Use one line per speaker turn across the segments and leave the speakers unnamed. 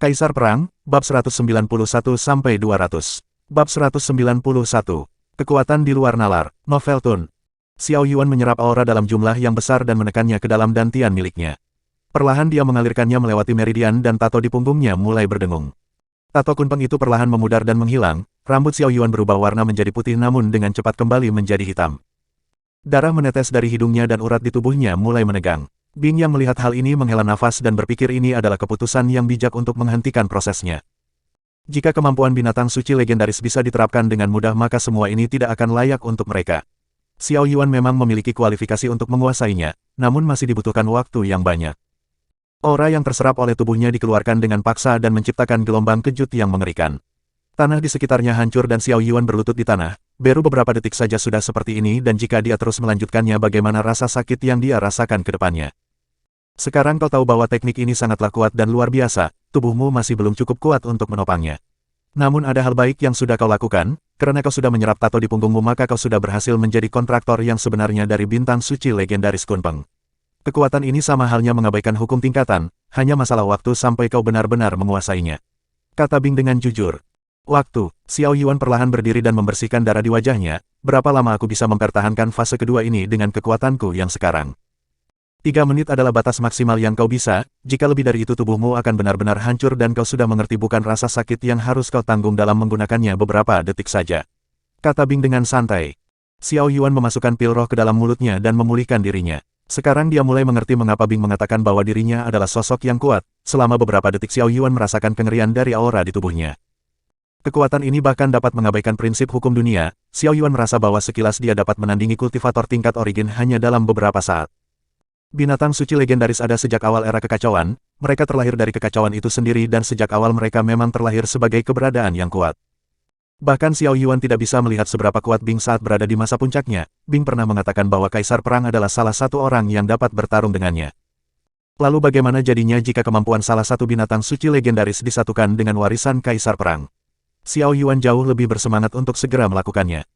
Kaisar Perang, Bab 191-200. Bab 191. Kekuatan di luar nalar, Novel Tun. Xiao Yuan menyerap aura dalam jumlah yang besar dan menekannya ke dalam dantian miliknya. Perlahan dia mengalirkannya melewati meridian dan tato di punggungnya mulai berdengung. Tato kunpeng itu perlahan memudar dan menghilang, rambut Xiao Yuan berubah warna menjadi putih namun dengan cepat kembali menjadi hitam. Darah menetes dari hidungnya dan urat di tubuhnya mulai menegang. Bing yang melihat hal ini menghela nafas dan berpikir ini adalah keputusan yang bijak untuk menghentikan prosesnya. Jika kemampuan binatang suci legendaris bisa diterapkan dengan mudah maka semua ini tidak akan layak untuk mereka. Xiao Yuan memang memiliki kualifikasi untuk menguasainya, namun masih dibutuhkan waktu yang banyak. Aura yang terserap oleh tubuhnya dikeluarkan dengan paksa dan menciptakan gelombang kejut yang mengerikan. Tanah di sekitarnya hancur dan Xiao Yuan berlutut di tanah, baru beberapa detik saja sudah seperti ini dan jika dia terus melanjutkannya bagaimana rasa sakit yang dia rasakan ke depannya. Sekarang kau tahu bahwa teknik ini sangatlah kuat dan luar biasa, tubuhmu masih belum cukup kuat untuk menopangnya. Namun ada hal baik yang sudah kau lakukan, karena kau sudah menyerap tato di punggungmu maka kau sudah berhasil menjadi kontraktor yang sebenarnya dari bintang suci legendaris Kunpeng. Kekuatan ini sama halnya mengabaikan hukum tingkatan, hanya masalah waktu sampai kau benar-benar menguasainya. Kata Bing dengan jujur. Waktu, Xiao Yuan perlahan berdiri dan membersihkan darah di wajahnya, berapa lama aku bisa mempertahankan fase kedua ini dengan kekuatanku yang sekarang? 3 menit adalah batas maksimal yang kau bisa, jika lebih dari itu tubuhmu akan benar-benar hancur dan kau sudah mengerti bukan rasa sakit yang harus kau tanggung dalam menggunakannya beberapa detik saja. Kata Bing dengan santai. Xiao Yuan memasukkan pil roh ke dalam mulutnya dan memulihkan dirinya. Sekarang dia mulai mengerti mengapa Bing mengatakan bahwa dirinya adalah sosok yang kuat, selama beberapa detik Xiao Yuan merasakan kengerian dari aura di tubuhnya. Kekuatan ini bahkan dapat mengabaikan prinsip hukum dunia, Xiao Yuan merasa bahwa sekilas dia dapat menandingi kultivator tingkat origin hanya dalam beberapa saat. Binatang suci legendaris ada sejak awal era kekacauan, mereka terlahir dari kekacauan itu sendiri dan sejak awal mereka memang terlahir sebagai keberadaan yang kuat. Bahkan Xiao Yuan tidak bisa melihat seberapa kuat Bing saat berada di masa puncaknya, Bing pernah mengatakan bahwa Kaisar Perang adalah salah satu orang yang dapat bertarung dengannya. Lalu bagaimana jadinya jika kemampuan salah satu binatang suci legendaris disatukan dengan warisan Kaisar Perang? Xiao Yuan jauh lebih bersemangat untuk segera melakukannya.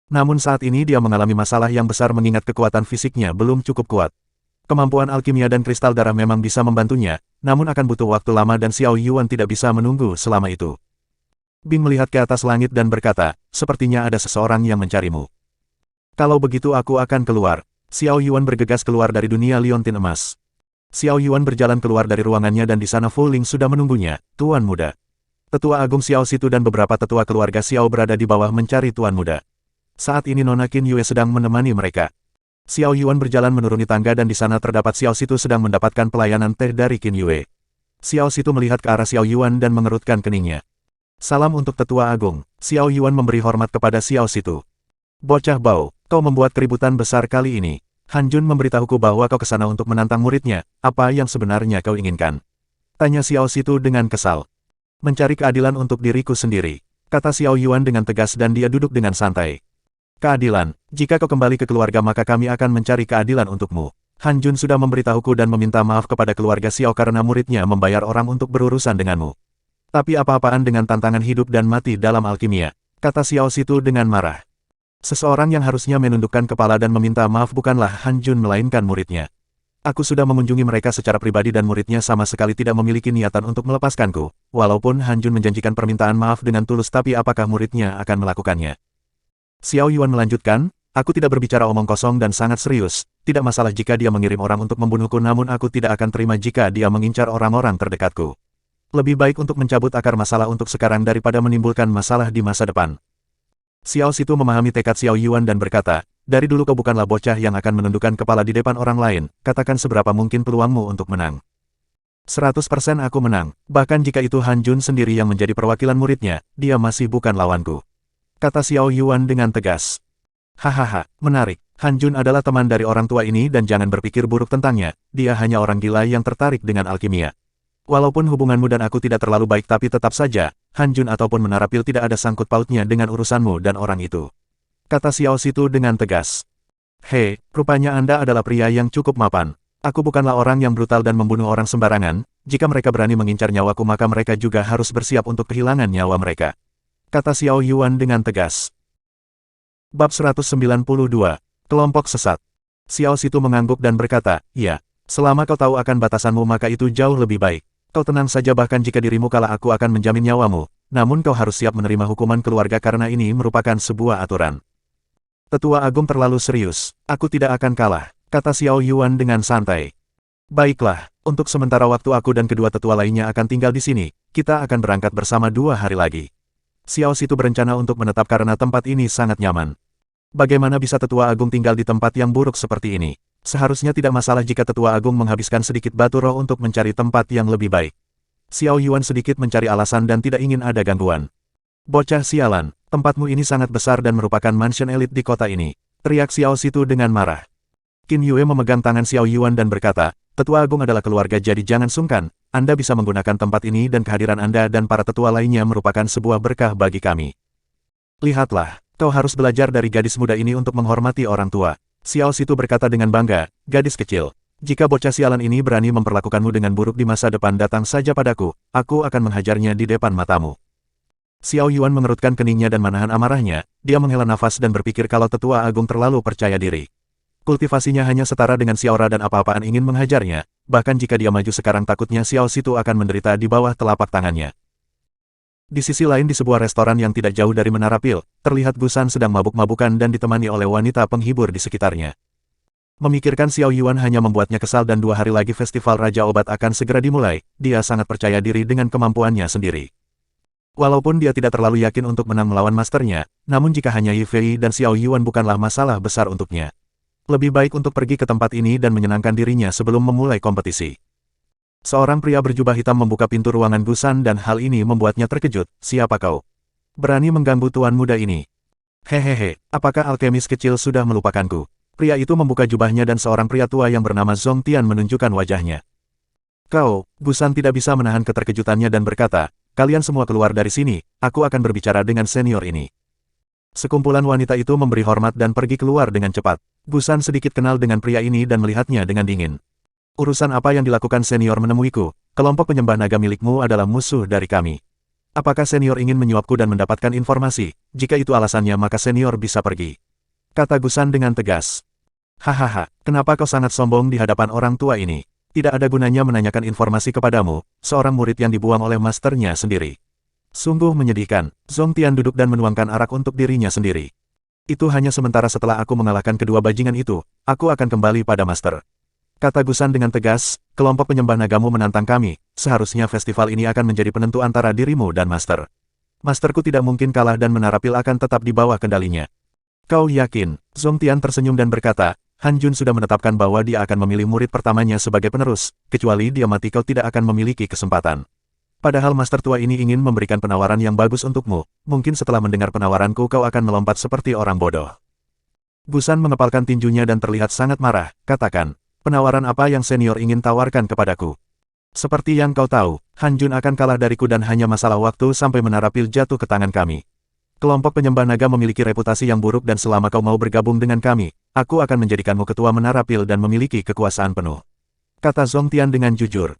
Namun saat ini dia mengalami masalah yang besar mengingat kekuatan fisiknya belum cukup kuat. Kemampuan alkimia dan kristal darah memang bisa membantunya, namun akan butuh waktu lama dan Xiao Yuan tidak bisa menunggu selama itu. Bing melihat ke atas langit dan berkata, sepertinya ada seseorang yang mencarimu. Kalau begitu aku akan keluar. Xiao Yuan bergegas keluar dari dunia liontin emas. Xiao Yuan berjalan keluar dari ruangannya dan di sana Fu Ling sudah menunggunya, Tuan Muda. Tetua Agung Xiao Situ dan beberapa tetua keluarga Xiao berada di bawah mencari Tuan Muda. Saat ini Nona Qin Yue sedang menemani mereka. Xiao Yuan berjalan menuruni tangga dan di sana terdapat Xiao Situ sedang mendapatkan pelayanan teh dari Qin Yue. Xiao Situ melihat ke arah Xiao Yuan dan mengerutkan keningnya. Salam untuk Tetua Agung. Xiao Yuan memberi hormat kepada Xiao Situ. Bocah bau, kau membuat keributan besar kali ini. Han Jun memberitahuku bahwa kau kesana untuk menantang muridnya, apa yang sebenarnya kau inginkan? Tanya Xiao Situ dengan kesal. Mencari keadilan untuk diriku sendiri, kata Xiao Yuan dengan tegas dan dia duduk dengan santai. Keadilan, jika kau kembali ke keluarga maka kami akan mencari keadilan untukmu. Han Jun sudah memberitahuku dan meminta maaf kepada keluarga Xiao karena muridnya membayar orang untuk berurusan denganmu. Tapi apa-apaan dengan tantangan hidup dan mati dalam alkimia, kata Xiao Situ dengan marah. Seseorang yang harusnya menundukkan kepala dan meminta maaf bukanlah Han Jun melainkan muridnya. Aku sudah mengunjungi mereka secara pribadi dan muridnya sama sekali tidak memiliki niatan untuk melepaskanku, walaupun Han Jun menjanjikan permintaan maaf dengan tulus tapi apakah muridnya akan melakukannya? Xiao Yuan melanjutkan, aku tidak berbicara omong kosong dan sangat serius, tidak masalah jika dia mengirim orang untuk membunuhku namun aku tidak akan terima jika dia mengincar orang-orang terdekatku. Lebih baik untuk mencabut akar masalah untuk sekarang daripada menimbulkan masalah di masa depan. Xiao Situ memahami tekad Xiao Yuan dan berkata, dari dulu kau bukanlah bocah yang akan menundukkan kepala di depan orang lain, katakan seberapa mungkin peluangmu untuk menang. 100% aku menang, bahkan jika itu Han Jun sendiri yang menjadi perwakilan muridnya, dia masih bukan lawanku. Kata Xiao Yuan dengan tegas. Hahaha, menarik. Han Jun adalah teman dari orang tua ini dan jangan berpikir buruk tentangnya, dia hanya orang gila yang tertarik dengan alkimia. Walaupun hubunganmu dan aku tidak terlalu baik tapi tetap saja, Han Jun ataupun Menara Pil tidak ada sangkut pautnya dengan urusanmu dan orang itu. Kata Xiao Situ dengan tegas. Hei, rupanya Anda adalah pria yang cukup mapan. Aku bukanlah orang yang brutal dan membunuh orang sembarangan, jika mereka berani mengincar nyawaku maka mereka juga harus bersiap untuk kehilangan nyawa mereka. Kata Xiao Yuan dengan tegas. Bab 192. Kelompok sesat. Xiao Situ mengangguk dan berkata, ya, selama kau tahu akan batasanmu maka itu jauh lebih baik. Kau tenang saja, bahkan jika dirimu kalah aku akan menjamin nyawamu, namun kau harus siap menerima hukuman keluarga karena ini merupakan sebuah aturan. Tetua Agung terlalu serius, aku tidak akan kalah, kata Xiao Yuan dengan santai. Baiklah, untuk sementara waktu aku dan kedua tetua lainnya akan tinggal di sini, kita akan berangkat bersama 2 hari lagi. Xiao Situ berencana untuk menetap karena tempat ini sangat nyaman. Bagaimana bisa Tetua Agung tinggal di tempat yang buruk seperti ini? Seharusnya tidak masalah jika Tetua Agung menghabiskan sedikit batu roh untuk mencari tempat yang lebih baik. Xiao Yuan sedikit mencari alasan dan tidak ingin ada gangguan. Bocah sialan, tempatmu ini sangat besar dan merupakan mansion elit di kota ini, teriak Xiao Situ dengan marah. Qin Yue memegang tangan Xiao Yuan dan berkata, Tetua Agung adalah keluarga jadi jangan sungkan, Anda bisa menggunakan tempat ini dan kehadiran Anda dan para tetua lainnya merupakan sebuah berkah bagi kami. Lihatlah. Kau harus belajar dari gadis muda ini untuk menghormati orang tua. Xiao Situ berkata dengan bangga, gadis kecil. Jika bocah sialan ini berani memperlakukanmu dengan buruk di masa depan, datang saja padaku, aku akan menghajarnya di depan matamu. Xiao Yuan mengerutkan keningnya dan menahan amarahnya, dia menghela nafas dan berpikir kalau Tetua Agung terlalu percaya diri. Kultivasinya hanya setara dengan Xiaora dan apa-apaan ingin menghajarnya, bahkan jika dia maju sekarang takutnya Xiao Situ akan menderita di bawah telapak tangannya. Di sisi lain di sebuah restoran yang tidak jauh dari Menara Pil, terlihat Gusan sedang mabuk-mabukan dan ditemani oleh wanita penghibur di sekitarnya. Memikirkan Xiao Yuan hanya membuatnya kesal dan 2 hari lagi festival Raja Obat akan segera dimulai, dia sangat percaya diri dengan kemampuannya sendiri. Walaupun dia tidak terlalu yakin untuk menang melawan masternya, namun jika hanya Yi Fei dan Xiao Yuan bukanlah masalah besar untuknya. Lebih baik untuk pergi ke tempat ini dan menyenangkan dirinya sebelum memulai kompetisi. Seorang pria berjubah hitam membuka pintu ruangan Gusan dan hal ini membuatnya terkejut. Siapa kau? Berani mengganggu tuan muda ini? Hehehe, apakah alkemis kecil sudah melupakanku? Pria itu membuka jubahnya dan seorang pria tua yang bernama Zong Tian menunjukkan wajahnya. Kau, Gusan tidak bisa menahan keterkejutannya dan berkata, kalian semua keluar dari sini, aku akan berbicara dengan senior ini. Sekumpulan wanita itu memberi hormat dan pergi keluar dengan cepat. Gusan sedikit kenal dengan pria ini dan melihatnya dengan dingin. Urusan apa yang dilakukan senior menemuiku? Kelompok penyembah naga milikmu adalah musuh dari kami. Apakah senior ingin menyuapku dan mendapatkan informasi? Jika itu alasannya maka senior bisa pergi. Kata Gusan dengan tegas. Hahaha, kenapa kau sangat sombong di hadapan orang tua ini? Tidak ada gunanya menanyakan informasi kepadamu, seorang murid yang dibuang oleh masternya sendiri. Sungguh menyedihkan, Zong Tian duduk dan menuangkan arak untuk dirinya sendiri. Itu hanya sementara, setelah aku mengalahkan kedua bajingan itu, aku akan kembali pada master. Kata Gusan dengan tegas, kelompok penyembah nagamu menantang kami, seharusnya festival ini akan menjadi penentu antara dirimu dan master. Masterku tidak mungkin kalah dan Menara Pil akan tetap di bawah kendalinya. Kau yakin? Zong Tian tersenyum dan berkata, Han Jun sudah menetapkan bahwa dia akan memilih murid pertamanya sebagai penerus, kecuali dia mati kau tidak akan memiliki kesempatan. Padahal master tua ini ingin memberikan penawaran yang bagus untukmu, mungkin setelah mendengar penawaranku kau akan melompat seperti orang bodoh. Gusan mengepalkan tinjunya dan terlihat sangat marah, katakan. Penawaran apa yang senior ingin tawarkan kepadaku? Seperti yang kau tahu, Han Jun akan kalah dariku dan hanya masalah waktu sampai Menara Pil jatuh ke tangan kami. Kelompok penyembah naga memiliki reputasi yang buruk dan selama kau mau bergabung dengan kami, aku akan menjadikanmu ketua Menara Pil dan memiliki kekuasaan penuh. Kata Zong Tian dengan jujur.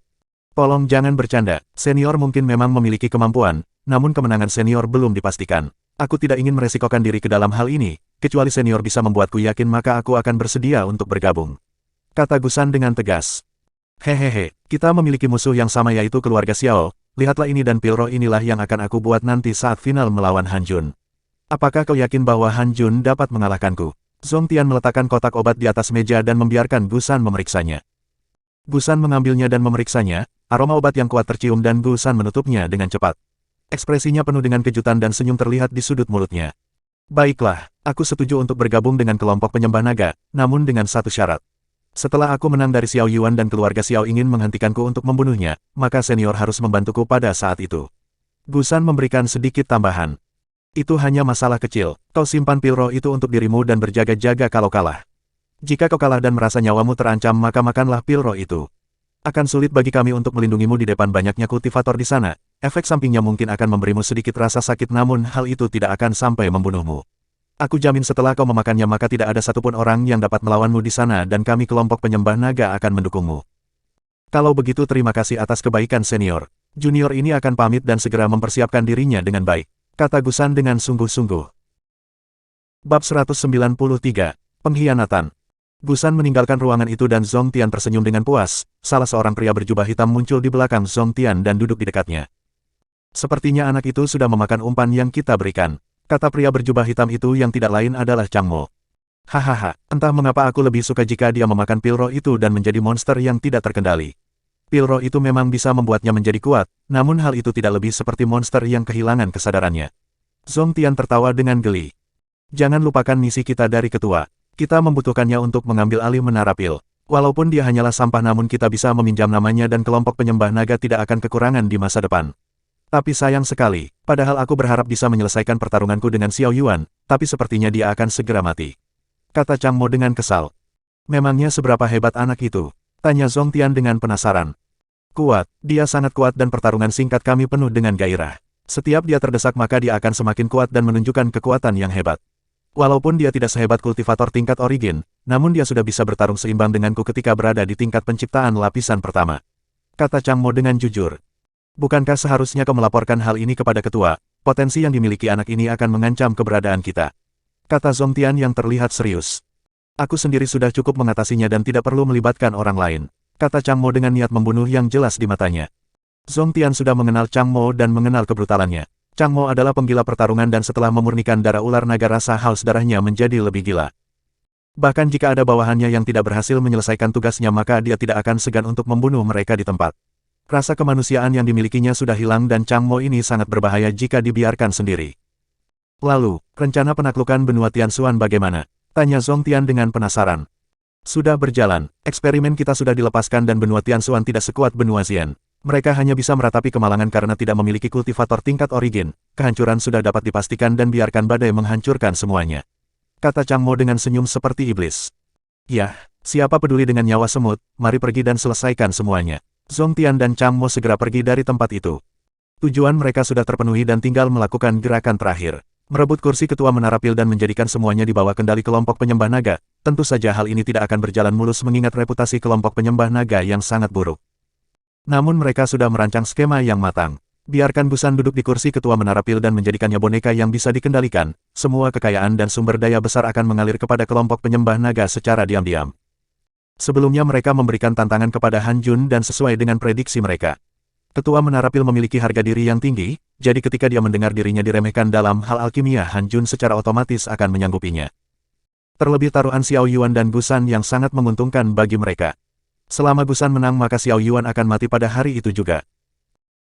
Tolong jangan bercanda, senior mungkin memang memiliki kemampuan, namun kemenangan senior belum dipastikan. Aku tidak ingin meresikokan diri ke dalam hal ini, kecuali senior bisa membuatku yakin maka aku akan bersedia untuk bergabung. Kata Gusan dengan tegas. Hehehe, kita memiliki musuh yang sama yaitu keluarga Xiao, lihatlah ini dan Pilro inilah yang akan aku buat nanti saat final melawan Han Jun. Apakah kau yakin bahwa Han Jun dapat mengalahkanku? Zong Tian meletakkan kotak obat di atas meja dan membiarkan Gusan memeriksanya. Gusan mengambilnya dan memeriksanya, aroma obat yang kuat tercium dan Gusan menutupnya dengan cepat. Ekspresinya penuh dengan kejutan dan senyum terlihat di sudut mulutnya. Baiklah, aku setuju untuk bergabung dengan kelompok penyembah naga, namun dengan satu syarat. Setelah aku menang dari Xiao Yuan dan keluarga Xiao ingin menghentikanku untuk membunuhnya, maka senior harus membantuku pada saat itu. Gusan memberikan sedikit tambahan. Itu hanya masalah kecil, kau simpan pilro itu untuk dirimu dan berjaga-jaga kalau kalah. Jika kau kalah dan merasa nyawamu terancam maka makanlah pilro itu. Akan sulit bagi kami untuk melindungimu di depan banyaknya kultivator di sana, efek sampingnya mungkin akan memberimu sedikit rasa sakit namun hal itu tidak akan sampai membunuhmu. Aku jamin setelah kau memakannya maka tidak ada satupun orang yang dapat melawanmu di sana dan kami kelompok penyembah naga akan mendukungmu. Kalau begitu terima kasih atas kebaikan senior. Junior ini akan pamit dan segera mempersiapkan dirinya dengan baik. Kata Gusan dengan sungguh-sungguh. Bab 193, Pengkhianatan. Gusan meninggalkan ruangan itu dan Zhong Tian tersenyum dengan puas. Salah seorang pria berjubah hitam muncul di belakang Zhong Tian dan duduk di dekatnya. Sepertinya anak itu sudah memakan umpan yang kita berikan, kata pria berjubah hitam itu yang tidak lain adalah Chang Mo. Hahaha, entah mengapa aku lebih suka jika dia memakan pil roh itu dan menjadi monster yang tidak terkendali. Pil roh itu memang bisa membuatnya menjadi kuat, namun hal itu tidak lebih seperti monster yang kehilangan kesadarannya. Zhong Tian tertawa dengan geli. Jangan lupakan misi kita dari ketua. Kita membutuhkannya untuk mengambil alih menara pil. Walaupun dia hanyalah sampah namun kita bisa meminjam namanya dan kelompok penyembah naga tidak akan kekurangan di masa depan. Tapi sayang sekali, padahal aku berharap bisa menyelesaikan pertarunganku dengan Xiao Yuan, tapi sepertinya dia akan segera mati. Kata Chang Mo dengan kesal. Memangnya seberapa hebat anak itu? Tanya Zhong Tian dengan penasaran. Kuat, dia sangat kuat dan pertarungan singkat kami penuh dengan gairah. Setiap dia terdesak maka dia akan semakin kuat dan menunjukkan kekuatan yang hebat. Walaupun dia tidak sehebat kultivator tingkat origin, namun dia sudah bisa bertarung seimbang denganku ketika berada di tingkat penciptaan lapisan pertama. Kata Chang Mo dengan jujur. Bukankah seharusnya kau melaporkan hal ini kepada ketua? Potensi yang dimiliki anak ini akan mengancam keberadaan kita. Kata Zhong Tian yang terlihat serius. Aku sendiri sudah cukup mengatasinya dan tidak perlu melibatkan orang lain. Kata Chang Mo dengan niat membunuh yang jelas di matanya. Zhong Tian sudah mengenal Chang Mo dan mengenal kebrutalannya. Chang Mo adalah penggila pertarungan dan setelah memurnikan darah ular naga rasa haus darahnya menjadi lebih gila. Bahkan jika ada bawahannya yang tidak berhasil menyelesaikan tugasnya maka dia tidak akan segan untuk membunuh mereka di tempat. Rasa kemanusiaan yang dimilikinya sudah hilang dan Chang Mo ini sangat berbahaya jika dibiarkan sendiri. Lalu, rencana penaklukan benua Tianxuan bagaimana? Tanya Zhong Tian dengan penasaran. Sudah berjalan, eksperimen kita sudah dilepaskan dan benua Tianxuan tidak sekuat benua Xian. Mereka hanya bisa meratapi kemalangan karena tidak memiliki kultivator tingkat origin. Kehancuran sudah dapat dipastikan dan biarkan badai menghancurkan semuanya. Kata Chang Mo dengan senyum seperti iblis. Yah, siapa peduli dengan nyawa semut, mari pergi dan selesaikan semuanya. Zhong Tian dan Chang Mo segera pergi dari tempat itu. Tujuan mereka sudah terpenuhi dan tinggal melakukan gerakan terakhir. Merebut kursi ketua menara pil dan menjadikan semuanya di bawah kendali kelompok penyembah naga. Tentu saja hal ini tidak akan berjalan mulus mengingat reputasi kelompok penyembah naga yang sangat buruk. Namun mereka sudah merancang skema yang matang. Biarkan Gusan duduk di kursi ketua menara pil dan menjadikannya boneka yang bisa dikendalikan. Semua kekayaan dan sumber daya besar akan mengalir kepada kelompok penyembah naga secara diam-diam. Sebelumnya mereka memberikan tantangan kepada Han Jun dan sesuai dengan prediksi mereka. Ketua menara pil memiliki harga diri yang tinggi, jadi ketika dia mendengar dirinya diremehkan dalam hal alkimia Han Jun secara otomatis akan menyanggupinya. Terlebih taruhan Xiao Yuan dan Gusan yang sangat menguntungkan bagi mereka. Selama Gusan menang maka Xiao Yuan akan mati pada hari itu juga.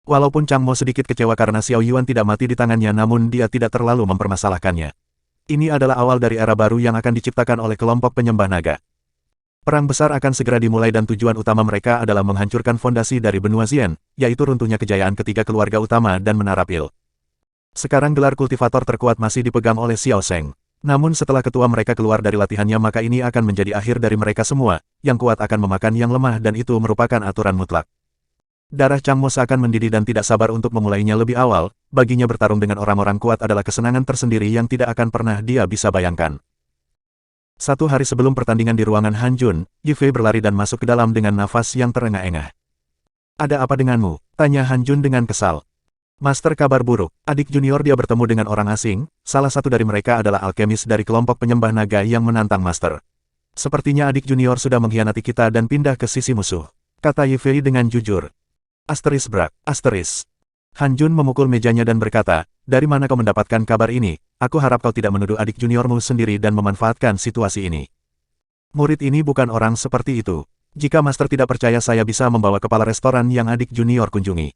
Walaupun Chang Mo sedikit kecewa karena Xiao Yuan tidak mati di tangannya namun dia tidak terlalu mempermasalahkannya. Ini adalah awal dari era baru yang akan diciptakan oleh kelompok penyembah naga. Perang besar akan segera dimulai dan tujuan utama mereka adalah menghancurkan fondasi dari benua Xian, yaitu runtuhnya kejayaan ketiga keluarga utama dan menara pil. Sekarang gelar kultivator terkuat masih dipegang oleh Xiao Sheng. Namun setelah ketua mereka keluar dari latihannya maka ini akan menjadi akhir dari mereka semua, yang kuat akan memakan yang lemah dan itu merupakan aturan mutlak. Darah Chang Mo seakan mendidih dan tidak sabar untuk memulainya lebih awal, baginya bertarung dengan orang-orang kuat adalah kesenangan tersendiri yang tidak akan pernah dia bisa bayangkan. Satu hari sebelum pertandingan di ruangan Han Jun, Yi Fei berlari dan masuk ke dalam dengan nafas yang terengah-engah. Ada apa denganmu? Tanya Han Jun dengan kesal. Master, kabar buruk. Adik junior dia bertemu dengan orang asing, salah satu dari mereka adalah alkemis dari kelompok penyembah naga yang menantang Master. Sepertinya adik junior sudah mengkhianati kita dan pindah ke sisi musuh. Kata Yi Fei dengan jujur. Asteris brak, asteris. Han Jun memukul mejanya dan berkata, dari mana kau mendapatkan kabar ini? Aku harap kau tidak menuduh adik juniormu sendiri dan memanfaatkan situasi ini. Murid ini bukan orang seperti itu. Jika Master tidak percaya saya bisa membawa kepala restoran yang adik junior kunjungi.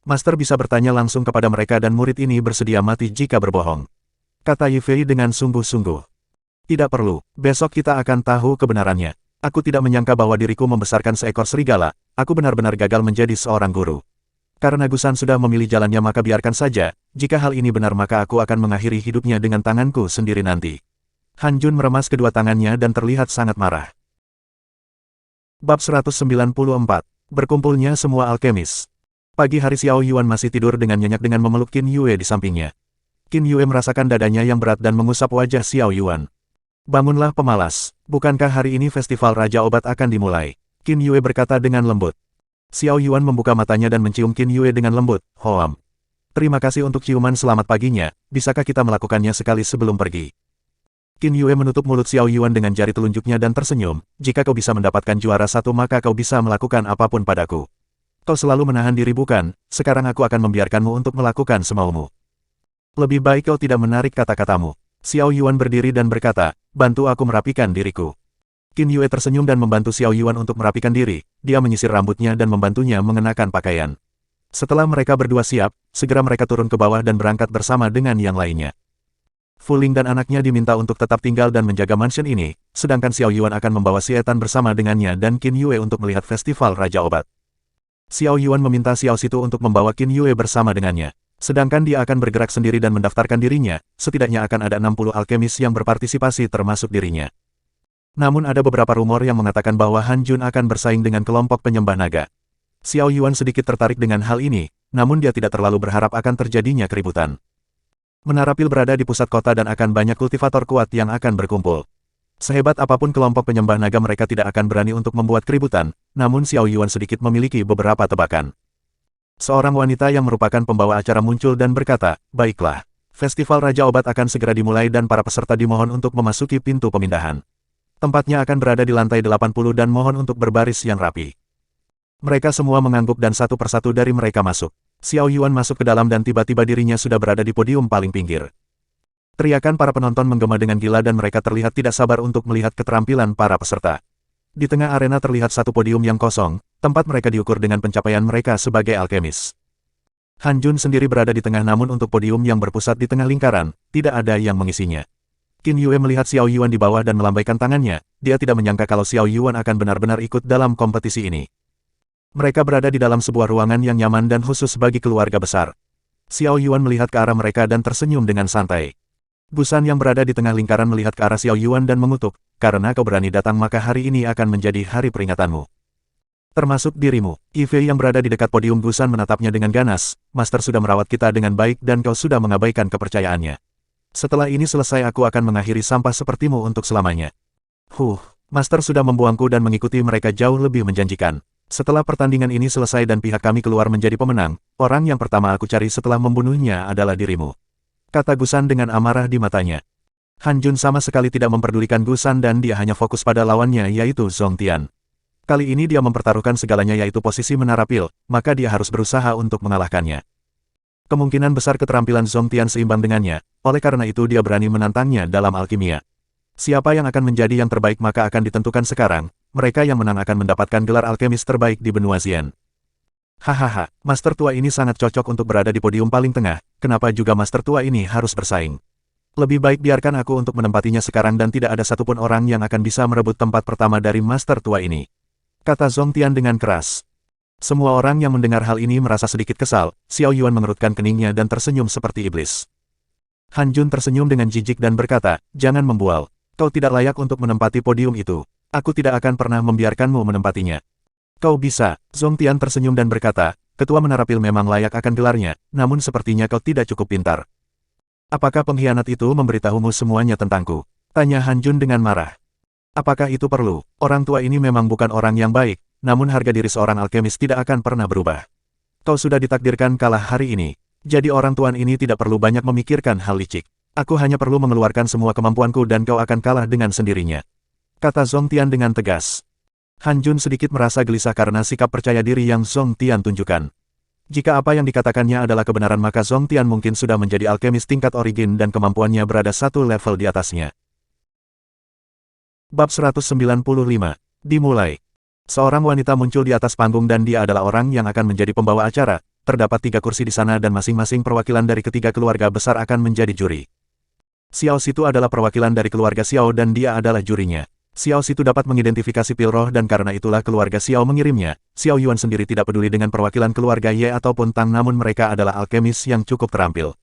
Master bisa bertanya langsung kepada mereka dan murid ini bersedia mati jika berbohong. Kata Yi Fei dengan sungguh-sungguh. Tidak perlu, besok kita akan tahu kebenarannya. Aku tidak menyangka bahwa diriku membesarkan seekor serigala, aku benar-benar gagal menjadi seorang guru. Karena Gusan sudah memilih jalannya maka biarkan saja, jika hal ini benar maka aku akan mengakhiri hidupnya dengan tanganku sendiri nanti. Han Jun meremas kedua tangannya dan terlihat sangat marah. Bab 194. Berkumpulnya semua alkemis. Pagi hari Xiao Yuan masih tidur dengan nyenyak dengan memeluk Qin Yue di sampingnya. Qin Yue merasakan dadanya yang berat dan mengusap wajah Xiao Yuan. Bangunlah pemalas, bukankah hari ini festival Raja Obat akan dimulai? Qin Yue berkata dengan lembut. Xiao Yuan membuka matanya dan mencium Qin Yue dengan lembut. Hoam. Terima kasih untuk ciuman selamat paginya, bisakah kita melakukannya sekali sebelum pergi? Qin Yue menutup mulut Xiao Yuan dengan jari telunjuknya dan tersenyum, jika kau bisa mendapatkan juara satu maka kau bisa melakukan apapun padaku. Kau selalu menahan diri bukan, sekarang aku akan membiarkanmu untuk melakukan semaumu. Lebih baik kau tidak menarik kata-katamu. Xiao Yuan berdiri dan berkata, bantu aku merapikan diriku. Qin Yue tersenyum dan membantu Xiao Yuan untuk merapikan diri, dia menyisir rambutnya dan membantunya mengenakan pakaian. Setelah mereka berdua siap, segera mereka turun ke bawah dan berangkat bersama dengan yang lainnya. Fu Ling dan anaknya diminta untuk tetap tinggal dan menjaga mansion ini, sedangkan Xiao Yuan akan membawa Xie Tan bersama dengannya dan Qin Yue untuk melihat festival Raja Obat. Xiao Yuan meminta Xiao Situ untuk membawa Qin Yue bersama dengannya. Sedangkan dia akan bergerak sendiri dan mendaftarkan dirinya, setidaknya akan ada 60 alkemis yang berpartisipasi termasuk dirinya. Namun ada beberapa rumor yang mengatakan bahwa Han Jun akan bersaing dengan kelompok penyembah naga. Xiao Yuan sedikit tertarik dengan hal ini, namun dia tidak terlalu berharap akan terjadinya keributan. Menara pil berada di pusat kota dan akan banyak kultivator kuat yang akan berkumpul. Sehebat apapun kelompok penyembah naga mereka tidak akan berani untuk membuat keributan, namun Xiao Yuan sedikit memiliki beberapa tebakan. Seorang wanita yang merupakan pembawa acara muncul dan berkata, baiklah, festival Raja Obat akan segera dimulai dan para peserta dimohon untuk memasuki pintu pemindahan. Tempatnya akan berada di lantai 80 dan mohon untuk berbaris yang rapi. Mereka semua mengangguk dan satu persatu dari mereka masuk. Xiao Yuan masuk ke dalam dan tiba-tiba dirinya sudah berada di podium paling pinggir. Teriakan para penonton menggema dengan gila dan mereka terlihat tidak sabar untuk melihat keterampilan para peserta. Di tengah arena terlihat satu podium yang kosong, tempat mereka diukur dengan pencapaian mereka sebagai alkemis. Han Jun sendiri berada di tengah namun untuk podium yang berpusat di tengah lingkaran, tidak ada yang mengisinya. Qin Yue melihat Xiao Yuan di bawah dan melambaikan tangannya, dia tidak menyangka kalau Xiao Yuan akan benar-benar ikut dalam kompetisi ini. Mereka berada di dalam sebuah ruangan yang nyaman dan khusus bagi keluarga besar. Xiao Yuan melihat ke arah mereka dan tersenyum dengan santai. Busan yang berada di tengah lingkaran melihat ke arah Xiao Yuan dan mengutuk, karena kau berani datang maka hari ini akan menjadi hari peringatanmu. Termasuk dirimu. Yifei yang berada di dekat podium Busan menatapnya dengan ganas, Master sudah merawat kita dengan baik dan kau sudah mengabaikan kepercayaannya. Setelah ini selesai aku akan mengakhiri sampah sepertimu untuk selamanya. Master sudah membuangku dan mengikuti mereka jauh lebih menjanjikan. Setelah pertandingan ini selesai dan pihak kami keluar menjadi pemenang, orang yang pertama aku cari setelah membunuhnya adalah dirimu. Kata Gusan dengan amarah di matanya. Han Jun sama sekali tidak memperdulikan Gusan dan dia hanya fokus pada lawannya yaitu Zhong Tian. Kali ini dia mempertaruhkan segalanya yaitu posisi menara pil, maka dia harus berusaha untuk mengalahkannya. Kemungkinan besar keterampilan Zhong Tian seimbang dengannya, oleh karena itu dia berani menantangnya dalam alkimia. Siapa yang akan menjadi yang terbaik maka akan ditentukan sekarang, mereka yang menang akan mendapatkan gelar alkemis terbaik di benua Xian. Hahaha, Master tua ini sangat cocok untuk berada di podium paling tengah, kenapa juga Master tua ini harus bersaing? Lebih baik biarkan aku untuk menempatinya sekarang dan tidak ada satupun orang yang akan bisa merebut tempat pertama dari Master tua ini. Kata Zhong Tian dengan keras. Semua orang yang mendengar hal ini merasa sedikit kesal, Xiao Yuan mengerutkan keningnya dan tersenyum seperti iblis. Han Jun tersenyum dengan jijik dan berkata, jangan membual, kau tidak layak untuk menempati podium itu. Aku tidak akan pernah membiarkanmu menempatinya. Kau bisa, Zhong Tian tersenyum dan berkata, ketua menara pil memang layak akan gelarnya, namun sepertinya kau tidak cukup pintar. Apakah pengkhianat itu memberitahumu semuanya tentangku? Tanya Han Jun dengan marah. Apakah itu perlu? Orang tua ini memang bukan orang yang baik, namun harga diri seorang alkemis tidak akan pernah berubah. Kau sudah ditakdirkan kalah hari ini, jadi orang tuan ini tidak perlu banyak memikirkan hal licik. Aku hanya perlu mengeluarkan semua kemampuanku dan kau akan kalah dengan sendirinya. Kata Zhong Tian dengan tegas. Han Jun sedikit merasa gelisah karena sikap percaya diri yang Zhong Tian tunjukkan. Jika apa yang dikatakannya adalah kebenaran maka Zhong Tian mungkin sudah menjadi alkemis tingkat origin dan kemampuannya berada satu level di atasnya. Bab 195. Dimulai. Seorang wanita muncul di atas panggung dan dia adalah orang yang akan menjadi pembawa acara. Terdapat 3 kursi di sana dan masing-masing perwakilan dari ketiga keluarga besar akan menjadi juri. Xiao Situ adalah perwakilan dari keluarga Xiao dan dia adalah jurinya. Xiao Situ dapat mengidentifikasi pil roh dan karena itulah keluarga Xiao mengirimnya. Xiao Yuan sendiri tidak peduli dengan perwakilan keluarga Ye ataupun Tang namun mereka adalah alkemis yang cukup terampil.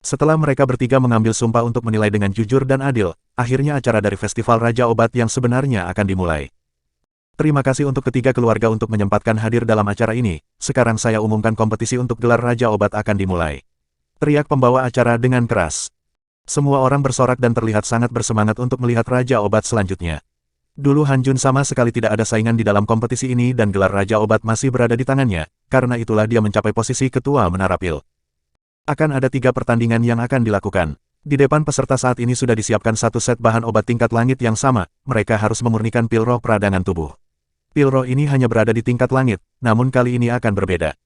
Setelah mereka bertiga mengambil sumpah untuk menilai dengan jujur dan adil, akhirnya acara dari Festival Raja Obat yang sebenarnya akan dimulai. Terima kasih untuk ketiga keluarga untuk menyempatkan hadir dalam acara ini, sekarang saya umumkan kompetisi untuk gelar Raja Obat akan dimulai. Teriak pembawa acara dengan keras. Semua orang bersorak dan terlihat sangat bersemangat untuk melihat Raja Obat selanjutnya. Dulu Han Jun sama sekali tidak ada saingan di dalam kompetisi ini dan gelar Raja Obat masih berada di tangannya, karena itulah dia mencapai posisi ketua menara pil. Akan ada 3 pertandingan yang akan dilakukan. Di depan peserta saat ini sudah disiapkan satu set bahan obat tingkat langit yang sama, mereka harus memurnikan pil roh peradangan tubuh. Pil roh ini hanya berada di tingkat langit, namun kali ini akan berbeda.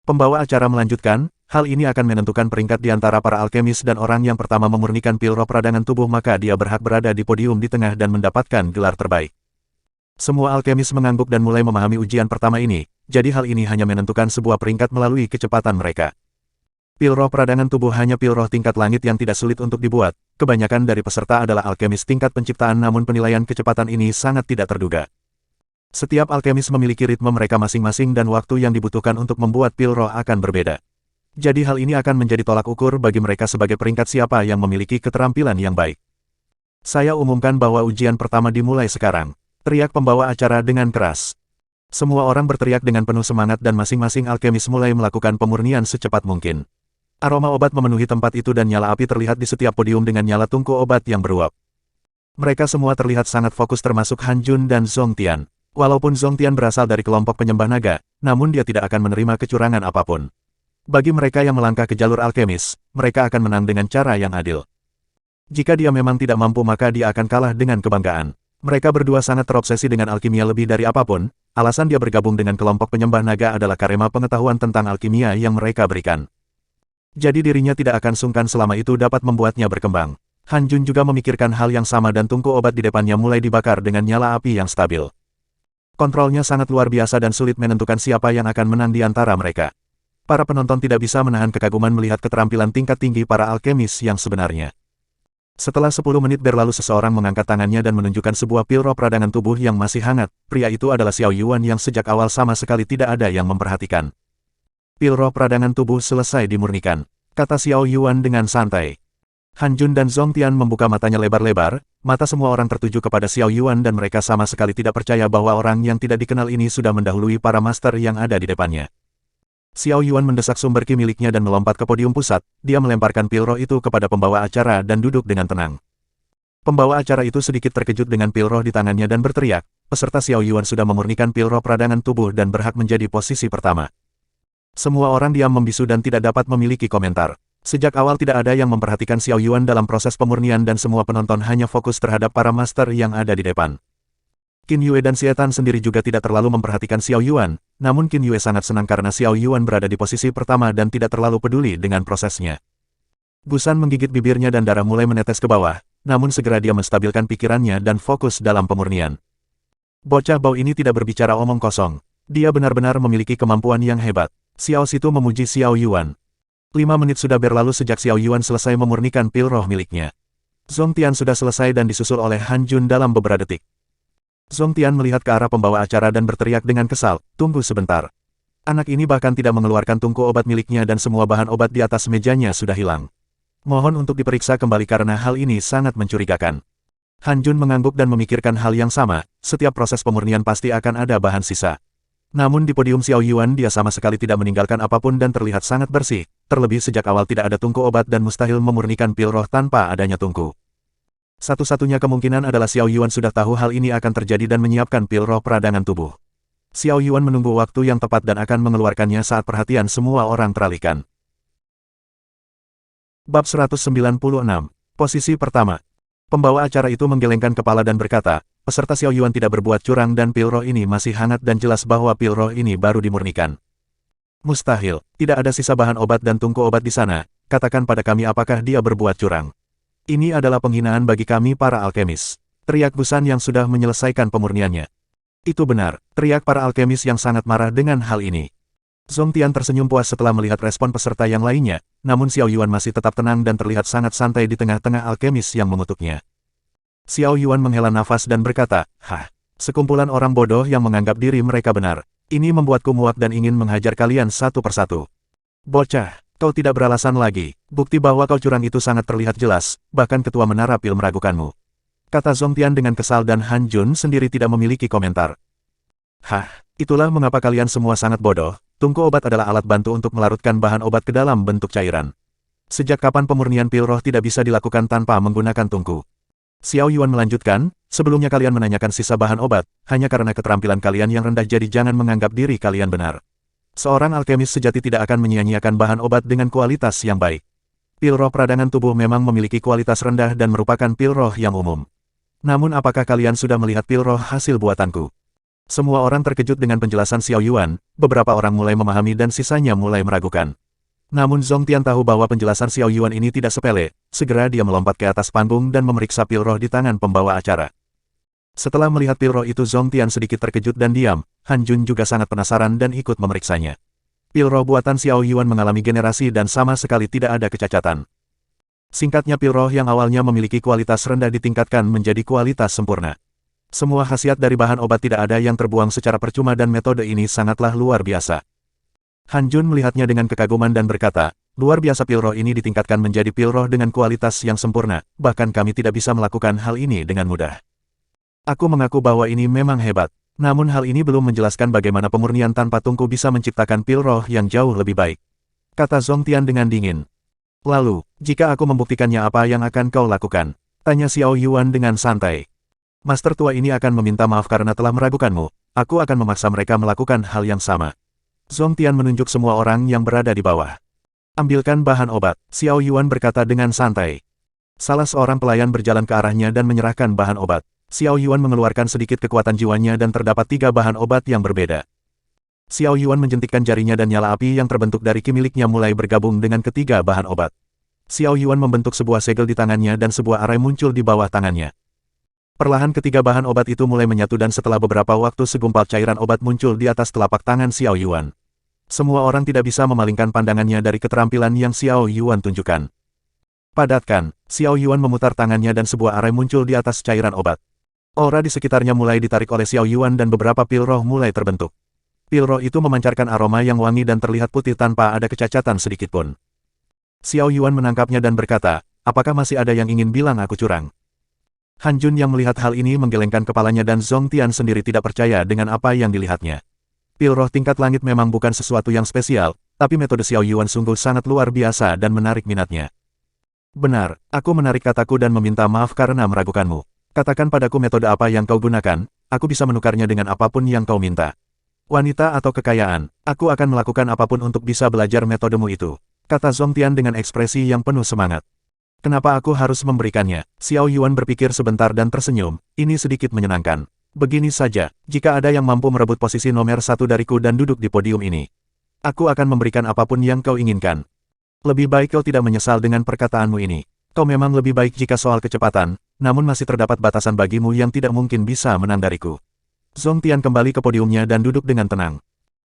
Pembawa acara melanjutkan, hal ini akan menentukan peringkat di antara para alkemis dan orang yang pertama memurnikan pil roh peradangan tubuh, maka dia berhak berada di podium di tengah dan mendapatkan gelar terbaik. Semua alkemis mengangguk dan mulai memahami ujian pertama ini, jadi hal ini hanya menentukan sebuah peringkat melalui kecepatan mereka. Pil roh peradangan tubuh hanya pil roh tingkat langit yang tidak sulit untuk dibuat. Kebanyakan dari peserta adalah alkemis tingkat penciptaan, namun penilaian kecepatan ini sangat tidak terduga. Setiap alkemis memiliki ritme mereka masing-masing dan waktu yang dibutuhkan untuk membuat pil roh akan berbeda. Jadi hal ini akan menjadi tolak ukur bagi mereka sebagai peringkat siapa yang memiliki keterampilan yang baik. Saya umumkan bahwa ujian pertama dimulai sekarang. Teriak pembawa acara dengan keras. Semua orang berteriak dengan penuh semangat dan masing-masing alkemis mulai melakukan pemurnian secepat mungkin. Aroma obat memenuhi tempat itu dan nyala api terlihat di setiap podium dengan nyala tungku obat yang beruap. Mereka semua terlihat sangat fokus termasuk Han Jun dan Zhong Tian. Walaupun Zhong Tian berasal dari kelompok penyembah naga, namun dia tidak akan menerima kecurangan apapun. Bagi mereka yang melangkah ke jalur alkemis, mereka akan menang dengan cara yang adil. Jika dia memang tidak mampu maka dia akan kalah dengan kebanggaan. Mereka berdua sangat terobsesi dengan alkimia lebih dari apapun, alasan dia bergabung dengan kelompok penyembah naga adalah karena pengetahuan tentang alkimia yang mereka berikan. Jadi dirinya tidak akan sungkan selama itu dapat membuatnya berkembang. Han Jun juga memikirkan hal yang sama dan tungku obat di depannya mulai dibakar dengan nyala api yang stabil. Kontrolnya sangat luar biasa dan sulit menentukan siapa yang akan menang di antara mereka. Para penonton tidak bisa menahan kekaguman melihat keterampilan tingkat tinggi para alkemis yang sebenarnya. Setelah 10 menit berlalu seseorang mengangkat tangannya dan menunjukkan sebuah pil roh peradangan tubuh yang masih hangat. Pria itu adalah Xiao Yuan yang sejak awal sama sekali tidak ada yang memperhatikan. Pil roh peradangan tubuh selesai dimurnikan, kata Xiao Yuan dengan santai. Han Jun dan Zhong Tian membuka matanya lebar-lebar, mata semua orang tertuju kepada Xiao Yuan dan mereka sama sekali tidak percaya bahwa orang yang tidak dikenal ini sudah mendahului para master yang ada di depannya. Xiao Yuan mendesak sumber ki miliknya dan melompat ke podium pusat, dia melemparkan pil roh itu kepada pembawa acara dan duduk dengan tenang. Pembawa acara itu sedikit terkejut dengan pil roh di tangannya dan berteriak, peserta Xiao Yuan sudah memurnikan pil roh peradangan tubuh dan berhak menjadi posisi pertama. Semua orang diam membisu dan tidak dapat memiliki komentar. Sejak awal tidak ada yang memperhatikan Xiao Yuan dalam proses pemurnian dan semua penonton hanya fokus terhadap para master yang ada di depan. Qin Yue dan Xie Tan sendiri juga tidak terlalu memperhatikan Xiao Yuan, namun Qin Yue sangat senang karena Xiao Yuan berada di posisi pertama dan tidak terlalu peduli dengan prosesnya. Gusan menggigit bibirnya dan darah mulai menetes ke bawah, namun segera dia menstabilkan pikirannya dan fokus dalam pemurnian. Bocah bau ini tidak berbicara omong kosong. Dia benar-benar memiliki kemampuan yang hebat. Xiao Situ memuji Xiao Yuan. 5 menit sudah berlalu sejak Xiao Yuan selesai memurnikan pil roh miliknya. Zhong Tian sudah selesai dan disusul oleh Han Jun dalam beberapa detik. Zhong Tian melihat ke arah pembawa acara dan berteriak dengan kesal, tunggu sebentar. Anak ini bahkan tidak mengeluarkan tungku obat miliknya dan semua bahan obat di atas mejanya sudah hilang. Mohon untuk diperiksa kembali karena hal ini sangat mencurigakan. Han Jun mengangguk dan memikirkan hal yang sama, setiap proses pemurnian pasti akan ada bahan sisa. Namun di podium Xiao Yuan dia sama sekali tidak meninggalkan apapun dan terlihat sangat bersih, terlebih sejak awal tidak ada tungku obat dan mustahil memurnikan pil roh tanpa adanya tungku. Satu-satunya kemungkinan adalah Xiao Yuan sudah tahu hal ini akan terjadi dan menyiapkan pil roh peradangan tubuh. Xiao Yuan menunggu waktu yang tepat dan akan mengeluarkannya saat perhatian semua orang teralihkan. Bab 196, Posisi Pertama. Pembawa acara itu menggelengkan kepala dan berkata, peserta Xiao Yuan tidak berbuat curang dan pil roh ini masih hangat dan jelas bahwa pil roh ini baru dimurnikan. Mustahil, tidak ada sisa bahan obat dan tungku obat di sana, katakan pada kami apakah dia berbuat curang. Ini adalah penghinaan bagi kami para alkemis. Teriak Gusan yang sudah menyelesaikan pemurniannya. Itu benar, teriak para alkemis yang sangat marah dengan hal ini. Zhong Tian tersenyum puas setelah melihat respon peserta yang lainnya, namun Xiao Yuan masih tetap tenang dan terlihat sangat santai di tengah-tengah alkemis yang mengutuknya. Xiao Yuan menghela nafas dan berkata, sekumpulan orang bodoh yang menganggap diri mereka benar. Ini membuatku muak dan ingin menghajar kalian satu persatu. Bocah, kau tidak beralasan lagi. Bukti bahwa kau curang itu sangat terlihat jelas, bahkan ketua menara pil meragukanmu. Kata Zhong Tian dengan kesal dan Han Jun sendiri tidak memiliki komentar. Itulah mengapa kalian semua sangat bodoh. Tungku obat adalah alat bantu untuk melarutkan bahan obat ke dalam bentuk cairan. Sejak kapan pemurnian pil roh tidak bisa dilakukan tanpa menggunakan tungku? Xiao Yuan melanjutkan, sebelumnya kalian menanyakan sisa bahan obat, hanya karena keterampilan kalian yang rendah jadi jangan menganggap diri kalian benar. Seorang alkemis sejati tidak akan menyia-nyiakan bahan obat dengan kualitas yang baik. Pil roh peradangan tubuh memang memiliki kualitas rendah dan merupakan pil roh yang umum. Namun apakah kalian sudah melihat pil roh hasil buatanku? Semua orang terkejut dengan penjelasan Xiao Yuan, beberapa orang mulai memahami dan sisanya mulai meragukan. Namun Zongtian tahu bahwa penjelasan Xiao Yuan ini tidak sepele, segera dia melompat ke atas panggung dan memeriksa pil roh di tangan pembawa acara. Setelah melihat pil roh itu Zongtian sedikit terkejut dan diam, Han Jun juga sangat penasaran dan ikut memeriksanya. Pil roh buatan Xiao Yuan mengalami generasi dan sama sekali tidak ada kecacatan. Singkatnya pil roh yang awalnya memiliki kualitas rendah ditingkatkan menjadi kualitas sempurna. Semua khasiat dari bahan obat tidak ada yang terbuang secara percuma dan metode ini sangatlah luar biasa. Han Jun melihatnya dengan kekaguman dan berkata, luar biasa pil roh ini ditingkatkan menjadi pil roh dengan kualitas yang sempurna, bahkan kami tidak bisa melakukan hal ini dengan mudah. Aku mengaku bahwa ini memang hebat. Namun hal ini belum menjelaskan bagaimana pemurnian tanpa tungku bisa menciptakan pil roh yang jauh lebih baik. Kata Zongtian dengan dingin. Lalu, jika aku membuktikannya apa yang akan kau lakukan? Tanya Xiao Yuan dengan santai. Master tua ini akan meminta maaf karena telah meragukanmu. Aku akan memaksa mereka melakukan hal yang sama. Zongtian menunjuk semua orang yang berada di bawah. Ambilkan bahan obat, Xiao Yuan berkata dengan santai. Salah seorang pelayan berjalan ke arahnya dan menyerahkan bahan obat. Xiao Yuan mengeluarkan sedikit kekuatan jiwanya dan terdapat 3 bahan obat yang berbeda. Xiao Yuan menjentikkan jarinya dan nyala api yang terbentuk dari ki miliknya mulai bergabung dengan ketiga bahan obat. Xiao Yuan membentuk sebuah segel di tangannya dan sebuah arai muncul di bawah tangannya. Perlahan ketiga bahan obat itu mulai menyatu dan setelah beberapa waktu segumpal cairan obat muncul di atas telapak tangan Xiao Yuan. Semua orang tidak bisa memalingkan pandangannya dari keterampilan yang Xiao Yuan tunjukkan. Padatkan, Xiao Yuan memutar tangannya dan sebuah arai muncul di atas cairan obat. Aura di sekitarnya mulai ditarik oleh Xiao Yuan dan beberapa pil roh mulai terbentuk. Pil roh itu memancarkan aroma yang wangi dan terlihat putih tanpa ada kecacatan sedikitpun. Xiao Yuan menangkapnya dan berkata, apakah masih ada yang ingin bilang aku curang? Han Jun yang melihat hal ini menggelengkan kepalanya dan Zongtian sendiri tidak percaya dengan apa yang dilihatnya. Pil roh tingkat langit memang bukan sesuatu yang spesial, tapi metode Xiao Yuan sungguh sangat luar biasa dan menarik minatnya. Benar, aku menarik kataku dan meminta maaf karena meragukanmu. Katakan padaku metode apa yang kau gunakan, aku bisa menukarnya dengan apapun yang kau minta. Wanita atau kekayaan, aku akan melakukan apapun untuk bisa belajar metodemu itu. Kata Zongtian dengan ekspresi yang penuh semangat. Kenapa aku harus memberikannya? Xiao Yuan berpikir sebentar dan tersenyum, ini sedikit menyenangkan. Begini saja, jika ada yang mampu merebut posisi nomor 1 dariku dan duduk di podium ini, aku akan memberikan apapun yang kau inginkan. Lebih baik kau tidak menyesal dengan perkataanmu ini. Kau memang lebih baik jika soal kecepatan, namun masih terdapat batasan bagimu yang tidak mungkin bisa menang dariku. Zongtian kembali ke podiumnya dan duduk dengan tenang.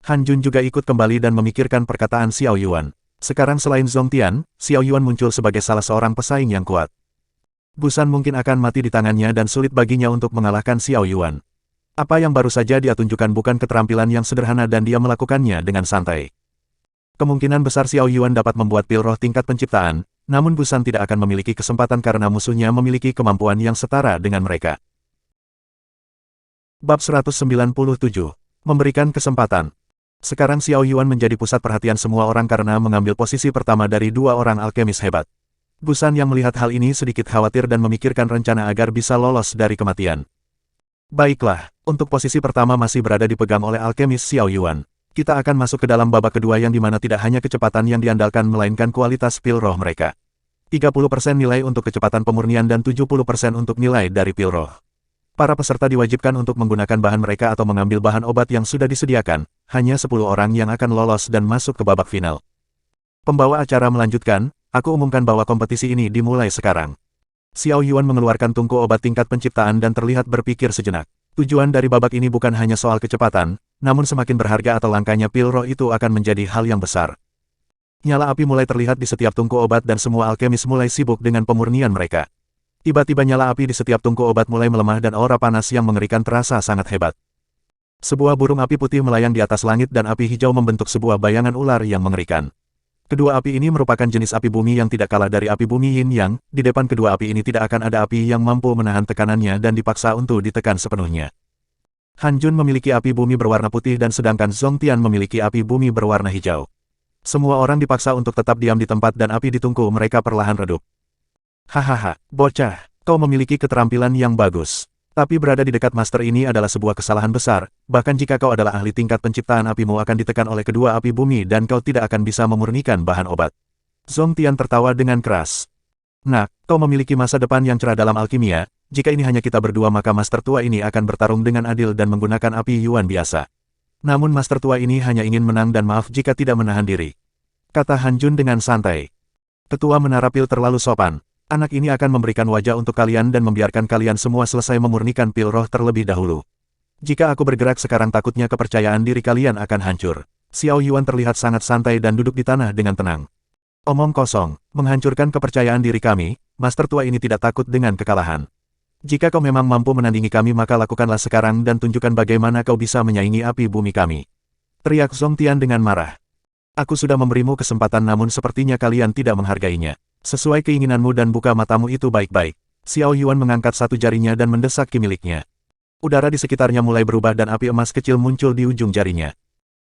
Han Jun juga ikut kembali dan memikirkan perkataan Xiao Yuan. Sekarang selain Zongtian, Xiao Yuan muncul sebagai salah seorang pesaing yang kuat. Busan mungkin akan mati di tangannya dan sulit baginya untuk mengalahkan Xiao Yuan. Apa yang baru saja dia tunjukkan bukan keterampilan yang sederhana dan dia melakukannya dengan santai. Kemungkinan besar Xiao Yuan dapat membuat pil roh tingkat penciptaan, namun Busan tidak akan memiliki kesempatan karena musuhnya memiliki kemampuan yang setara dengan mereka. Bab 197. Memberikan kesempatan. Sekarang Xiao Yuan menjadi pusat perhatian semua orang karena mengambil posisi pertama dari 2 orang alkemis hebat. Busan yang melihat hal ini sedikit khawatir dan memikirkan rencana agar bisa lolos dari kematian. Baiklah, untuk posisi pertama masih berada dipegang oleh alkemis Xiao Yuan. Kita akan masuk ke dalam babak kedua yang dimana tidak hanya kecepatan yang diandalkan melainkan kualitas pil roh mereka. 30% nilai untuk kecepatan pemurnian dan 70% untuk nilai dari pil roh. Para peserta diwajibkan untuk menggunakan bahan mereka atau mengambil bahan obat yang sudah disediakan, hanya 10 orang yang akan lolos dan masuk ke babak final. Pembawa acara melanjutkan, aku umumkan bahwa kompetisi ini dimulai sekarang. Xiao Yuan mengeluarkan tungku obat tingkat penciptaan dan terlihat berpikir sejenak. Tujuan dari babak ini bukan hanya soal kecepatan, namun semakin berharga atau langkanya pil roh itu akan menjadi hal yang besar. Nyala api mulai terlihat di setiap tungku obat dan semua alkemis mulai sibuk dengan pemurnian mereka. Tiba-tiba nyala api di setiap tungku obat mulai melemah dan aura panas yang mengerikan terasa sangat hebat. Sebuah burung api putih melayang di atas langit dan api hijau membentuk sebuah bayangan ular yang mengerikan. Kedua api ini merupakan jenis api bumi yang tidak kalah dari api bumi Yin Yang. Di depan kedua api ini tidak akan ada api yang mampu menahan tekanannya dan dipaksa untuk ditekan sepenuhnya. Han Jun memiliki api bumi berwarna putih dan sedangkan Zongtian memiliki api bumi berwarna hijau. Semua orang dipaksa untuk tetap diam di tempat dan api di tungku mereka perlahan redup. Hahaha, bocah, kau memiliki keterampilan yang bagus. Tapi berada di dekat master ini adalah sebuah kesalahan besar, bahkan jika kau adalah ahli tingkat penciptaan apimu akan ditekan oleh kedua api bumi dan kau tidak akan bisa memurnikan bahan obat. Zhong Tian tertawa dengan keras. Nah, kau memiliki masa depan yang cerah dalam alkimia, jika ini hanya kita berdua maka Master Tua ini akan bertarung dengan adil dan menggunakan api Yuan biasa. Namun Master Tua ini hanya ingin menang dan maaf jika tidak menahan diri. Kata Han Jun dengan santai. Ketua Menara Pil terlalu sopan. Anak ini akan memberikan wajah untuk kalian dan membiarkan kalian semua selesai memurnikan pil roh terlebih dahulu. Jika aku bergerak sekarang takutnya kepercayaan diri kalian akan hancur. Xiao Yuan terlihat sangat santai dan duduk di tanah dengan tenang. Omong kosong, menghancurkan kepercayaan diri kami, Master Tua ini tidak takut dengan kekalahan. Jika kau memang mampu menandingi kami maka lakukanlah sekarang dan tunjukkan bagaimana kau bisa menyaingi api bumi kami. Teriak Zhong Tian dengan marah. Aku sudah memberimu kesempatan namun sepertinya kalian tidak menghargainya. Sesuai keinginanmu dan buka matamu itu baik-baik. Xiao Yuan mengangkat satu jarinya dan mendesak ki miliknya. Udara di sekitarnya mulai berubah dan api emas kecil muncul di ujung jarinya.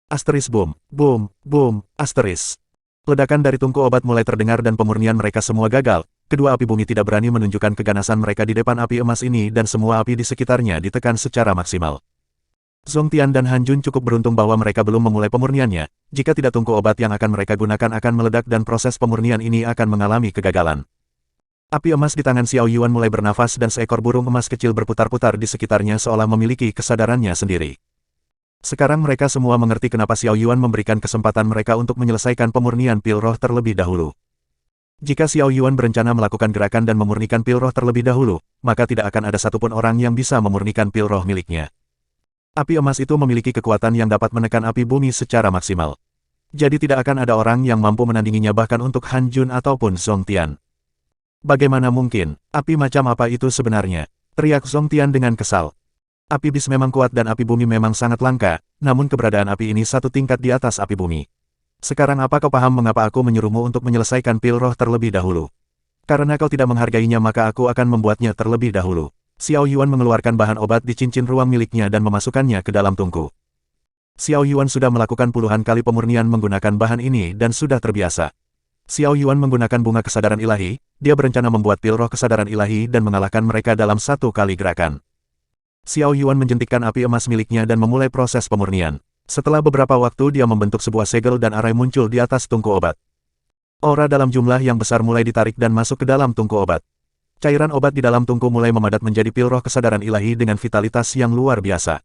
Asteris boom, boom, boom, asteris. Ledakan dari tungku obat mulai terdengar dan pemurnian mereka semua gagal. Kedua api bumi tidak berani menunjukkan keganasan mereka di depan api emas ini dan semua api di sekitarnya ditekan secara maksimal. Zhong Tian dan Han Jun cukup beruntung bahwa mereka belum memulai pemurniannya. Jika tidak tungku obat yang akan mereka gunakan akan meledak dan proses pemurnian ini akan mengalami kegagalan. Api emas di tangan Xiao Yuan mulai bernafas dan seekor burung emas kecil berputar-putar di sekitarnya seolah memiliki kesadarannya sendiri. Sekarang mereka semua mengerti kenapa Xiao Yuan memberikan kesempatan mereka untuk menyelesaikan pemurnian pil roh terlebih dahulu. Jika Xiao Yuan berencana melakukan gerakan dan memurnikan pil roh terlebih dahulu, maka tidak akan ada satupun orang yang bisa memurnikan pil roh miliknya. Api emas itu memiliki kekuatan yang dapat menekan api bumi secara maksimal. Jadi tidak akan ada orang yang mampu menandinginya bahkan untuk Han Jun ataupun Zhong Tian. Bagaimana mungkin? Api macam apa itu sebenarnya? Teriak Zhong Tian dengan kesal. Api bis memang kuat dan api bumi memang sangat langka, namun keberadaan api ini satu tingkat di atas api bumi. Sekarang apa kau paham mengapa aku menyuruhmu untuk menyelesaikan pil roh terlebih dahulu? Karena kau tidak menghargainya maka aku akan membuatnya terlebih dahulu. Xiao Yuan mengeluarkan bahan obat di cincin ruang miliknya dan memasukkannya ke dalam tungku. Xiao Yuan sudah melakukan puluhan kali pemurnian menggunakan bahan ini dan sudah terbiasa. Xiao Yuan menggunakan bunga kesadaran ilahi, dia berencana membuat pil roh kesadaran ilahi dan mengalahkan mereka dalam satu kali gerakan. Xiao Yuan menjentikkan api emas miliknya dan memulai proses pemurnian. Setelah beberapa waktu dia membentuk sebuah segel dan arai muncul di atas tungku obat. Aura dalam jumlah yang besar mulai ditarik dan masuk ke dalam tungku obat. Cairan obat di dalam tungku mulai memadat menjadi pil roh kesadaran ilahi dengan vitalitas yang luar biasa.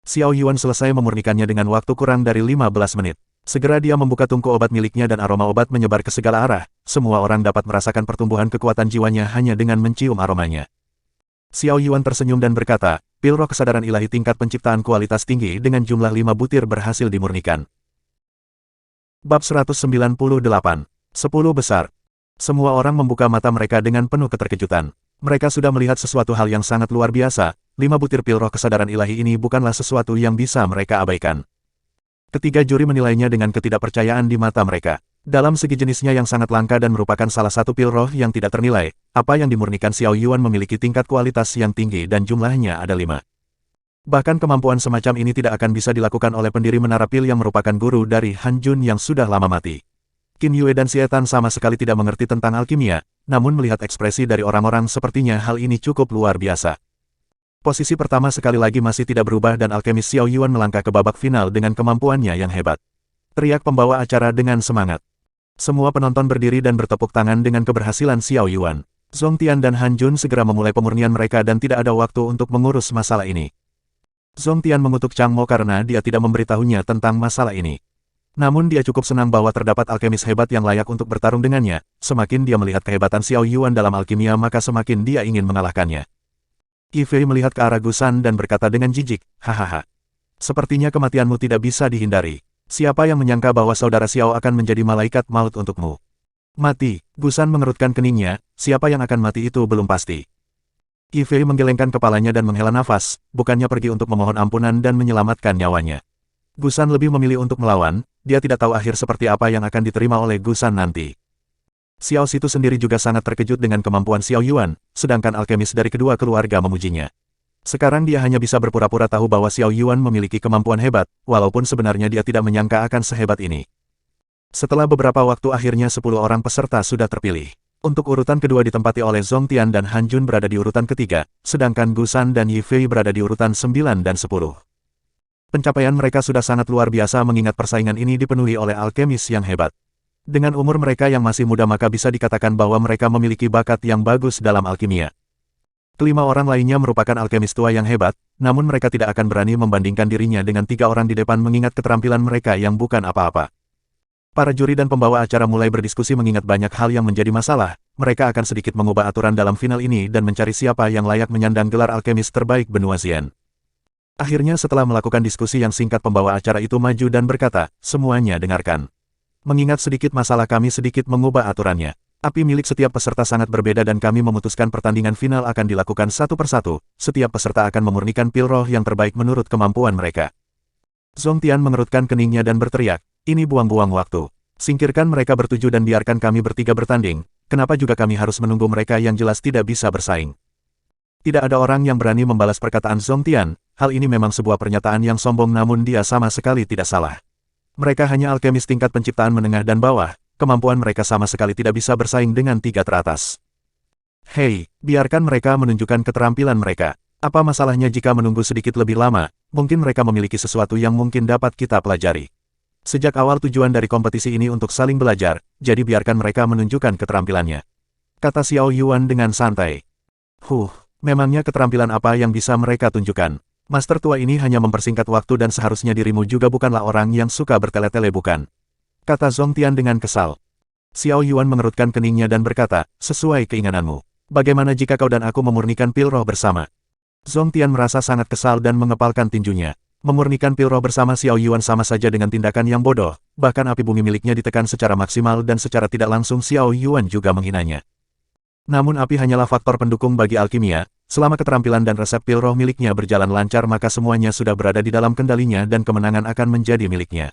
Xiao Yuan selesai memurnikannya dengan waktu kurang dari 15 menit. Segera dia membuka tungku obat miliknya dan aroma obat menyebar ke segala arah. Semua orang dapat merasakan pertumbuhan kekuatan jiwanya hanya dengan mencium aromanya. Xiao Yuan tersenyum dan berkata, pil roh kesadaran ilahi tingkat penciptaan kualitas tinggi dengan jumlah 5 butir berhasil dimurnikan. Bab 198. 10 besar. Semua orang membuka mata mereka dengan penuh keterkejutan. Mereka sudah melihat sesuatu hal yang sangat luar biasa. 5 butir pil roh kesadaran ilahi ini bukanlah sesuatu yang bisa mereka abaikan. Ketiga juri menilainya dengan ketidakpercayaan di mata mereka. Dalam segi jenisnya yang sangat langka dan merupakan salah satu pil roh yang tidak ternilai, apa yang dimurnikan Xiao Yuan memiliki tingkat kualitas yang tinggi dan jumlahnya ada 5. Bahkan kemampuan semacam ini tidak akan bisa dilakukan oleh pendiri Menara Pil yang merupakan guru dari Han Jun yang sudah lama mati. Qin Yue dan Xie Tan sama sekali tidak mengerti tentang alkimia, namun melihat ekspresi dari orang-orang sepertinya hal ini cukup luar biasa. Posisi pertama sekali lagi masih tidak berubah dan alkemis Xiao Yuan melangkah ke babak final dengan kemampuannya yang hebat. Teriak pembawa acara dengan semangat. Semua penonton berdiri dan bertepuk tangan dengan keberhasilan Xiao Yuan. Zhong Tian dan Han Jun segera memulai pemurnian mereka dan tidak ada waktu untuk mengurus masalah ini. Zhong Tian mengutuk Chang Mo karena dia tidak memberitahunya tentang masalah ini. Namun dia cukup senang bahwa terdapat alkemis hebat yang layak untuk bertarung dengannya. Semakin dia melihat kehebatan Xiao Yuan dalam alkimia maka semakin dia ingin mengalahkannya. Qi Fei melihat ke arah Gusan dan berkata dengan jijik, hahaha. Sepertinya kematianmu tidak bisa dihindari. Siapa yang menyangka bahwa saudara Xiao akan menjadi malaikat maut untukmu? Mati, Gusan mengerutkan keningnya, siapa yang akan mati itu belum pasti. Qi Fei menggelengkan kepalanya dan menghela nafas, bukannya pergi untuk memohon ampunan dan menyelamatkan nyawanya. Gusan lebih memilih untuk melawan, dia tidak tahu akhir seperti apa yang akan diterima oleh Gusan nanti. Xiao Situ sendiri juga sangat terkejut dengan kemampuan Xiao Yuan, sedangkan alkemis dari kedua keluarga memujinya. Sekarang dia hanya bisa berpura-pura tahu bahwa Xiao Yuan memiliki kemampuan hebat, walaupun sebenarnya dia tidak menyangka akan sehebat ini. Setelah beberapa waktu akhirnya 10 orang peserta sudah terpilih. Untuk urutan kedua ditempati oleh Zhong Tian dan Han Jun berada di urutan ketiga, sedangkan Gusan dan Yi Fei berada di urutan 9 dan 10. Pencapaian mereka sudah sangat luar biasa mengingat persaingan ini dipenuhi oleh alkemis yang hebat. Dengan umur mereka yang masih muda maka bisa dikatakan bahwa mereka memiliki bakat yang bagus dalam alkimia. Kelima orang lainnya merupakan alkemis tua yang hebat, namun mereka tidak akan berani membandingkan dirinya dengan 3 orang di depan mengingat keterampilan mereka yang bukan apa-apa. Para juri dan pembawa acara mulai berdiskusi mengingat banyak hal yang menjadi masalah. Mereka akan sedikit mengubah aturan dalam final ini dan mencari siapa yang layak menyandang gelar alkemis terbaik benua Zien. Akhirnya setelah melakukan diskusi yang singkat pembawa acara itu maju dan berkata, "Semuanya dengarkan. Mengingat sedikit masalah kami sedikit mengubah aturannya. Api milik setiap peserta sangat berbeda dan kami memutuskan pertandingan final akan dilakukan satu persatu. Setiap peserta akan memurnikan pil roh yang terbaik menurut kemampuan mereka." Zhong Tian mengerutkan keningnya dan berteriak, "Ini buang-buang waktu. Singkirkan mereka bertujuh dan biarkan kami bertiga bertanding. Kenapa juga kami harus menunggu mereka yang jelas tidak bisa bersaing?" Tidak ada orang yang berani membalas perkataan Zhong Tian. Hal ini memang sebuah pernyataan yang sombong namun dia sama sekali tidak salah. Mereka hanya alkemis tingkat penciptaan menengah dan bawah, kemampuan mereka sama sekali tidak bisa bersaing dengan 3 teratas. Hei, biarkan mereka menunjukkan keterampilan mereka. Apa masalahnya jika menunggu sedikit lebih lama? Mungkin mereka memiliki sesuatu yang mungkin dapat kita pelajari. Sejak awal tujuan dari kompetisi ini untuk saling belajar, jadi biarkan mereka menunjukkan keterampilannya. Kata Xiao Yuan dengan santai. Memangnya keterampilan apa yang bisa mereka tunjukkan? Master tua ini hanya mempersingkat waktu dan seharusnya dirimu juga bukanlah orang yang suka bertele-tele bukan? Kata Zhong Tian dengan kesal. Xiao Yuan mengerutkan keningnya dan berkata, "Sesuai keinginanmu. Bagaimana jika kau dan aku memurnikan pil roh bersama?" Zhong Tian merasa sangat kesal dan mengepalkan tinjunya. Memurnikan pil roh bersama Xiao Yuan sama saja dengan tindakan yang bodoh, bahkan api bumi miliknya ditekan secara maksimal dan secara tidak langsung Xiao Yuan juga menghinanya. Namun api hanyalah faktor pendukung bagi alkimia. Selama keterampilan dan resep pil roh miliknya berjalan lancar maka semuanya sudah berada di dalam kendalinya dan kemenangan akan menjadi miliknya.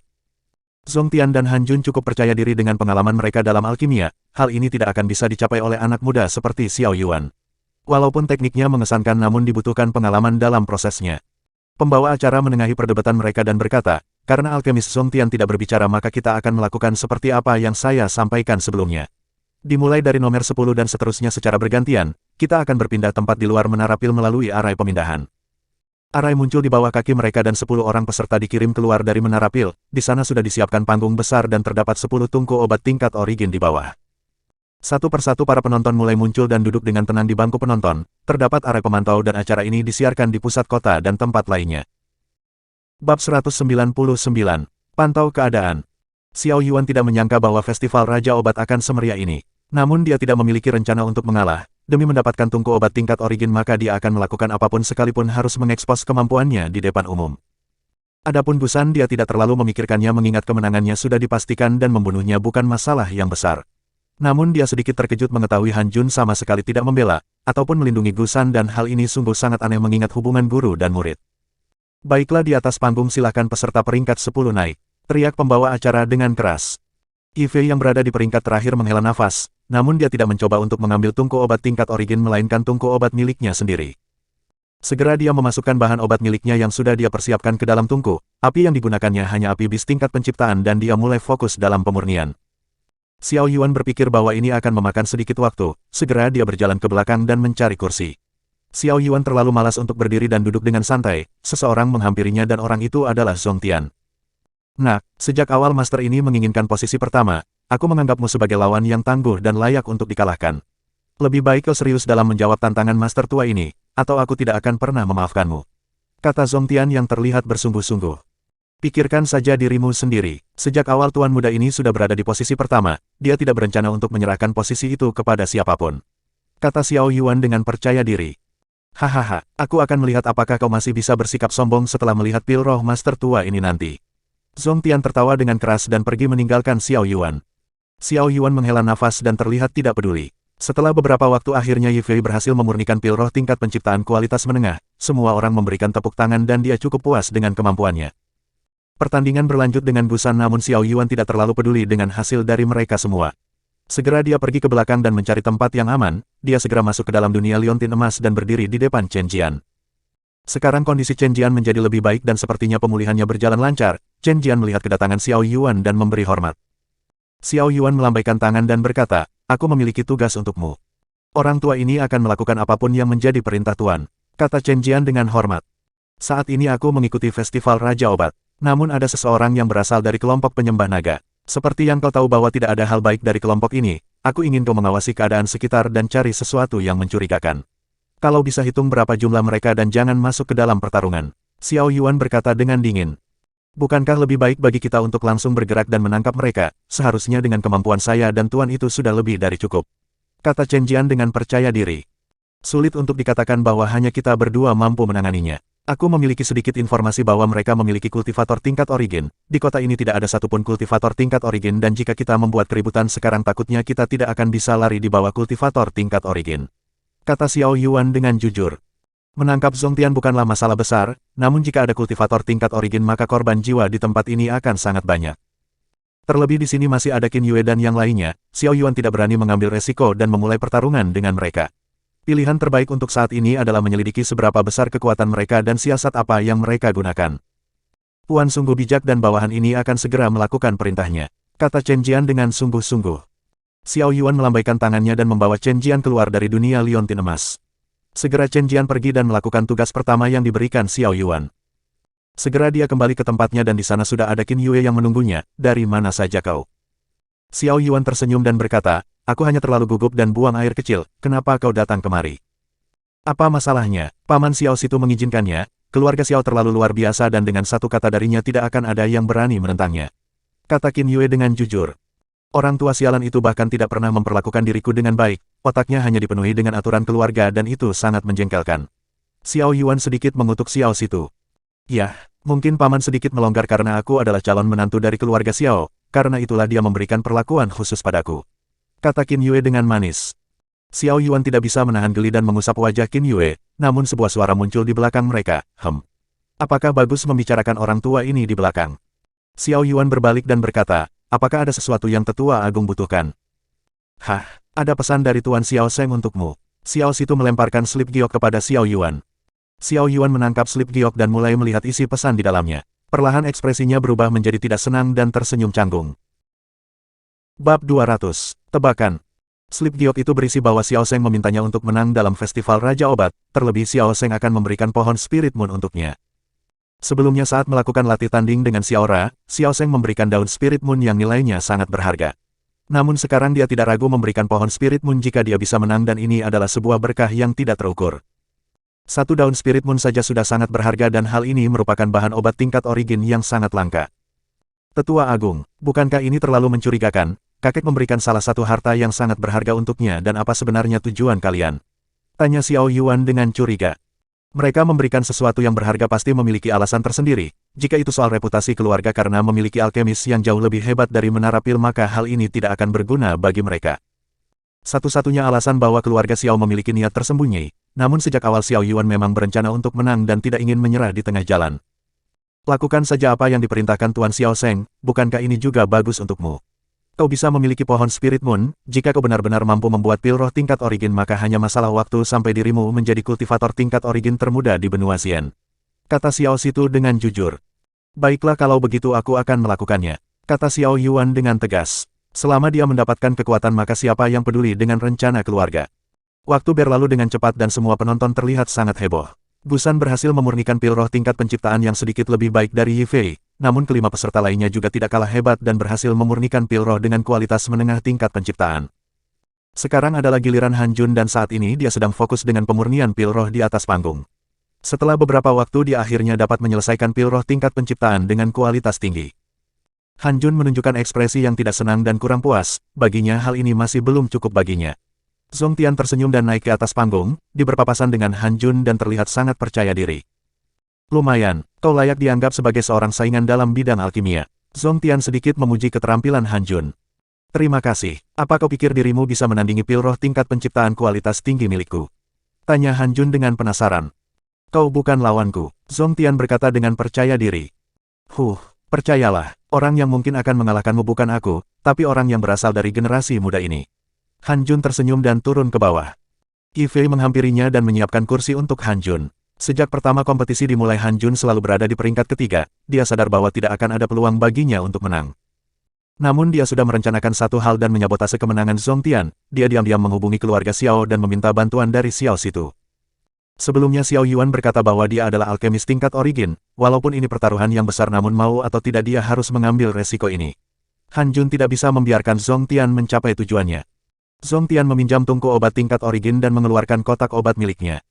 Zhong Tian dan Han Jun cukup percaya diri dengan pengalaman mereka dalam alkimia, hal ini tidak akan bisa dicapai oleh anak muda seperti Xiao Yuan. Walaupun tekniknya mengesankan namun dibutuhkan pengalaman dalam prosesnya. Pembawa acara menengahi perdebatan mereka dan berkata, "Karena alkemis Zhong Tian tidak berbicara maka kita akan melakukan seperti apa yang saya sampaikan sebelumnya. Dimulai dari nomor 10 dan seterusnya secara bergantian, kita akan berpindah tempat di luar menara pil melalui arai pemindahan." Arai muncul di bawah kaki mereka dan 10 orang peserta dikirim keluar dari menara pil. Di sana sudah disiapkan panggung besar dan terdapat 10 tungku obat tingkat origin di bawah. Satu persatu para penonton mulai muncul dan duduk dengan tenang di bangku penonton. Terdapat arai pemantau dan acara ini disiarkan di pusat kota dan tempat lainnya. Bab 199. Pantau keadaan. Xiao Yuan tidak menyangka bahwa festival Raja Obat akan semeriah ini. Namun dia tidak memiliki rencana untuk mengalah. Demi mendapatkan tungku obat tingkat origin maka dia akan melakukan apapun sekalipun harus mengekspos kemampuannya di depan umum. Adapun Gusan dia tidak terlalu memikirkannya mengingat kemenangannya sudah dipastikan dan membunuhnya bukan masalah yang besar. Namun dia sedikit terkejut mengetahui Han Jun sama sekali tidak membela, ataupun melindungi Gusan dan hal ini sungguh sangat aneh mengingat hubungan guru dan murid. "Baiklah di atas panggung silahkan peserta peringkat 10 naik," teriak pembawa acara dengan keras. Yifei yang berada di peringkat terakhir menghela nafas, namun dia tidak mencoba untuk mengambil tungku obat tingkat origin melainkan tungku obat miliknya sendiri. Segera dia memasukkan bahan obat miliknya yang sudah dia persiapkan ke dalam tungku. Api yang digunakannya hanya api bis tingkat penciptaan dan dia mulai fokus dalam pemurnian. Xiao Yuan berpikir bahwa ini akan memakan sedikit waktu, segera dia berjalan ke belakang dan mencari kursi. Xiao Yuan terlalu malas untuk berdiri dan duduk dengan santai, seseorang menghampirinya dan orang itu adalah Zhong Tian. "Nak, sejak awal master ini menginginkan posisi pertama, aku menganggapmu sebagai lawan yang tangguh dan layak untuk dikalahkan. Lebih baik kau serius dalam menjawab tantangan master tua ini, atau aku tidak akan pernah memaafkanmu," kata Zhong Tian yang terlihat bersungguh-sungguh. "Pikirkan saja dirimu sendiri, sejak awal tuan muda ini sudah berada di posisi pertama, dia tidak berencana untuk menyerahkan posisi itu kepada siapapun," kata Xiao Yuan dengan percaya diri. "Hahaha, aku akan melihat apakah kau masih bisa bersikap sombong setelah melihat pil roh master tua ini nanti." Zhong Tian tertawa dengan keras dan pergi meninggalkan Xiao Yuan. Xiao Yuan menghela nafas dan terlihat tidak peduli. Setelah beberapa waktu akhirnya Yifei berhasil memurnikan pil roh tingkat penciptaan kualitas menengah, semua orang memberikan tepuk tangan dan dia cukup puas dengan kemampuannya. Pertandingan berlanjut dengan Gusan namun Xiao Yuan tidak terlalu peduli dengan hasil dari mereka semua. Segera dia pergi ke belakang dan mencari tempat yang aman, dia segera masuk ke dalam dunia liontin emas dan berdiri di depan Chen Jian. Sekarang kondisi Chen Jian menjadi lebih baik dan sepertinya pemulihannya berjalan lancar. Chen Jian melihat kedatangan Xiao Yuan dan memberi hormat. Xiao Yuan melambaikan tangan dan berkata, "Aku memiliki tugas untukmu. Orang tua ini akan melakukan apapun yang menjadi perintah tuan," kata Chen Jian dengan hormat. "Saat ini aku mengikuti festival Raja Obat. Namun ada seseorang yang berasal dari kelompok penyembah naga. Seperti yang kau tahu bahwa tidak ada hal baik dari kelompok ini, aku ingin kau mengawasi keadaan sekitar dan cari sesuatu yang mencurigakan. Kalau bisa hitung berapa jumlah mereka dan jangan masuk ke dalam pertarungan. Xiao Yuan berkata dengan dingin. Bukankah lebih baik bagi kita untuk langsung bergerak dan menangkap mereka? Seharusnya dengan kemampuan saya dan tuan itu sudah lebih dari cukup. Kata Chen Jian dengan percaya diri. Sulit untuk dikatakan bahwa hanya kita berdua mampu menanganinya. Aku memiliki sedikit informasi bahwa mereka memiliki kultivator tingkat origin. Di kota ini tidak ada satupun kultivator tingkat origin dan jika kita membuat keributan sekarang takutnya kita tidak akan bisa lari di bawah kultivator tingkat origin. Kata Xiao Yuan dengan jujur. Menangkap Zongtian bukanlah masalah besar, namun jika ada kultivator tingkat origin maka korban jiwa di tempat ini akan sangat banyak. Terlebih di sini masih ada Qin Yue dan yang lainnya, Xiao Yuan tidak berani mengambil resiko dan memulai pertarungan dengan mereka. Pilihan terbaik untuk saat ini adalah menyelidiki seberapa besar kekuatan mereka dan siasat apa yang mereka gunakan. Puan sungguh bijak dan bawahan ini akan segera melakukan perintahnya, kata Chen Jian dengan sungguh-sungguh. Xiao Yuan melambaikan tangannya dan membawa Chen Jian keluar dari dunia liontin emas. Segera Chen Jian pergi dan melakukan tugas pertama yang diberikan Xiao Yuan. Segera dia kembali ke tempatnya dan di sana sudah ada Qin Yue yang menunggunya. Dari mana saja kau? Xiao Yuan tersenyum dan berkata, aku hanya terlalu gugup dan buang air kecil, kenapa kau datang kemari? Apa masalahnya? Paman Xiao Situ mengizinkannya, keluarga Xiao terlalu luar biasa dan dengan satu kata darinya tidak akan ada yang berani menentangnya. Kata Qin Yue dengan jujur. Orang tua sialan itu bahkan tidak pernah memperlakukan diriku dengan baik, otaknya hanya dipenuhi dengan aturan keluarga dan itu sangat menjengkelkan. Xiao Yuan sedikit mengutuk Xiao Situ. Ya, mungkin paman sedikit melonggar karena aku adalah calon menantu dari keluarga Xiao, karena itulah dia memberikan perlakuan khusus padaku. Kata Qin Yue dengan manis. Xiao Yuan tidak bisa menahan geli dan mengusap wajah Qin Yue, namun sebuah suara muncul di belakang mereka, Apakah bagus membicarakan orang tua ini di belakang? Xiao Yuan berbalik dan berkata, apakah ada sesuatu yang tetua agung butuhkan? Hah, ada pesan dari Tuan Xiao Seng untukmu. Xiao Situ melemparkan slip giok kepada Xiao Yuan. Xiao Yuan menangkap slip giok dan mulai melihat isi pesan di dalamnya. Perlahan ekspresinya berubah menjadi tidak senang dan tersenyum canggung. Bab 200. Tebakan. Slip giok itu berisi bahwa Xiao Seng memintanya untuk menang dalam festival Raja Obat, terlebih Xiao Seng akan memberikan pohon Spirit Moon untuknya. Sebelumnya saat melakukan latih tanding dengan Xiao Ra, Xiao Seng memberikan daun Spirit Moon yang nilainya sangat berharga. Namun sekarang dia tidak ragu memberikan pohon Spirit Moon jika dia bisa menang dan ini adalah sebuah berkah yang tidak terukur. Satu daun Spirit Moon saja sudah sangat berharga dan hal ini merupakan bahan obat tingkat origin yang sangat langka. Tetua Agung, bukankah ini terlalu mencurigakan? Kakek memberikan salah satu harta yang sangat berharga untuknya dan apa sebenarnya tujuan kalian? Tanya Xiao Yuan dengan curiga. Mereka memberikan sesuatu yang berharga pasti memiliki alasan tersendiri. Jika itu soal reputasi keluarga karena memiliki alkemis yang jauh lebih hebat dari Menara Pil maka hal ini tidak akan berguna bagi mereka. Satu-satunya alasan bahwa keluarga Xiao memiliki niat tersembunyi, namun sejak awal Xiao Yuan memang berencana untuk menang dan tidak ingin menyerah di tengah jalan. Lakukan saja apa yang diperintahkan Tuan Xiao Seng, bukankah ini juga bagus untukmu? Kau bisa memiliki pohon Spirit Moon, jika kau benar-benar mampu membuat pil roh tingkat origin maka hanya masalah waktu sampai dirimu menjadi kultivator tingkat origin termuda di benua Xian. Kata Xiao Situ dengan jujur. Baiklah kalau begitu aku akan melakukannya. Kata Xiao Yuan dengan tegas. Selama dia mendapatkan kekuatan maka siapa yang peduli dengan rencana keluarga. Waktu berlalu dengan cepat dan semua penonton terlihat sangat heboh. Busan berhasil memurnikan pil roh tingkat penciptaan yang sedikit lebih baik dari Yifei, namun kelima peserta lainnya juga tidak kalah hebat dan berhasil memurnikan pil roh dengan kualitas menengah tingkat penciptaan. Sekarang adalah giliran Han Jun dan saat ini dia sedang fokus dengan pemurnian pil roh di atas panggung. Setelah beberapa waktu dia akhirnya dapat menyelesaikan pil roh tingkat penciptaan dengan kualitas tinggi. Han Jun menunjukkan ekspresi yang tidak senang dan kurang puas, baginya hal ini masih belum cukup baginya. Zongtian tersenyum dan naik ke atas panggung, di berpapasan dengan Han Jun dan terlihat sangat percaya diri. Lumayan, kau layak dianggap sebagai seorang saingan dalam bidang alkimia. Zongtian sedikit memuji keterampilan Han Jun. Terima kasih, apa kau pikir dirimu bisa menandingi pil roh tingkat penciptaan kualitas tinggi milikku? Tanya Han Jun dengan penasaran. Kau bukan lawanku, Zongtian berkata dengan percaya diri. Percayalah, orang yang mungkin akan mengalahkanmu bukan aku, tapi orang yang berasal dari generasi muda ini. Han Jun tersenyum dan turun ke bawah. Yifei menghampirinya dan menyiapkan kursi untuk Han Jun. Sejak pertama kompetisi dimulai Han Jun selalu berada di peringkat ketiga, dia sadar bahwa tidak akan ada peluang baginya untuk menang. Namun dia sudah merencanakan satu hal dan menyabotase kemenangan Zongtian, dia diam-diam menghubungi keluarga Xiao dan meminta bantuan dari Xiao Situ. Sebelumnya Xiao Yuan berkata bahwa dia adalah alkemis tingkat origin, walaupun ini pertaruhan yang besar namun mau atau tidak dia harus mengambil resiko ini. Han Jun tidak bisa membiarkan Zhong Tian mencapai tujuannya. Zhong Tian meminjam tungku obat tingkat origin dan mengeluarkan kotak obat miliknya.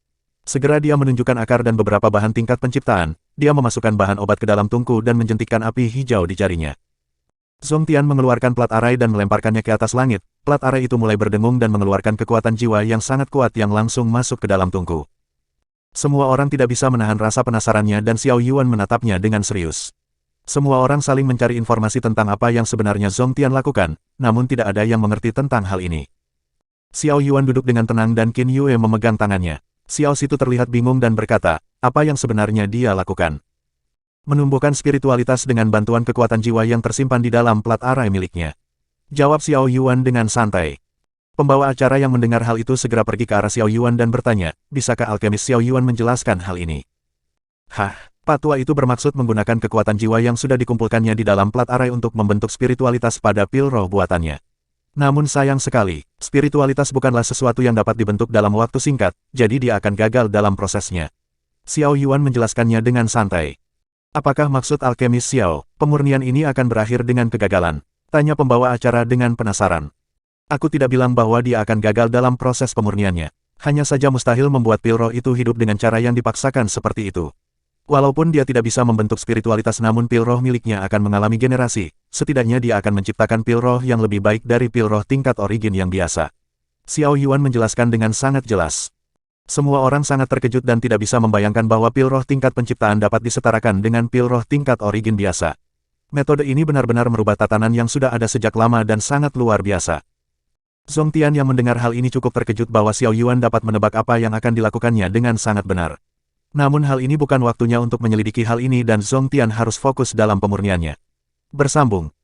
Segera dia menunjukkan akar dan beberapa bahan tingkat penciptaan, dia memasukkan bahan obat ke dalam tungku dan menjentikkan api hijau di jarinya. Zhong Tian mengeluarkan plat arai dan melemparkannya ke atas langit. Plat arai itu mulai berdengung dan mengeluarkan kekuatan jiwa yang sangat kuat yang langsung masuk ke dalam tungku. Semua orang tidak bisa menahan rasa penasarannya dan Xiao Yuan menatapnya dengan serius. Semua orang saling mencari informasi tentang apa yang sebenarnya Zhong Tian lakukan, namun tidak ada yang mengerti tentang hal ini. Xiao Yuan duduk dengan tenang dan Qin Yue memegang tangannya. Xiao Situ terlihat bingung dan berkata, apa yang sebenarnya dia lakukan? Menumbuhkan spiritualitas dengan bantuan kekuatan jiwa yang tersimpan di dalam plat arai miliknya. Jawab Xiao Yuan dengan santai. Pembawa acara yang mendengar hal itu segera pergi ke arah Xiao Yuan dan bertanya, bisakah alkemis Xiao Yuan menjelaskan hal ini? Hah, Patua itu bermaksud menggunakan kekuatan jiwa yang sudah dikumpulkannya di dalam plat arai untuk membentuk spiritualitas pada pil roh buatannya. Namun sayang sekali, spiritualitas bukanlah sesuatu yang dapat dibentuk dalam waktu singkat, jadi dia akan gagal dalam prosesnya. Xiao Yuan menjelaskannya dengan santai. Apakah maksud alkemis Xiao, pemurnian ini akan berakhir dengan kegagalan? Tanya pembawa acara dengan penasaran. Aku tidak bilang bahwa dia akan gagal dalam proses pemurniannya. Hanya saja mustahil membuat pil roh itu hidup dengan cara yang dipaksakan seperti itu. Walaupun dia tidak bisa membentuk spiritualitas namun pil roh miliknya akan mengalami generasi, setidaknya dia akan menciptakan pil roh yang lebih baik dari pil roh tingkat origin yang biasa. Xiao Yuan menjelaskan dengan sangat jelas. Semua orang sangat terkejut dan tidak bisa membayangkan bahwa pil roh tingkat penciptaan dapat disetarakan dengan pil roh tingkat origin biasa. Metode ini benar-benar merubah tatanan yang sudah ada sejak lama dan sangat luar biasa. Zhong Tian yang mendengar hal ini cukup terkejut bahwa Xiao Yuan dapat menebak apa yang akan dilakukannya dengan sangat benar. Namun hal ini bukan waktunya untuk menyelidiki hal ini dan Zhong Tian harus fokus dalam pemurniannya. Bersambung.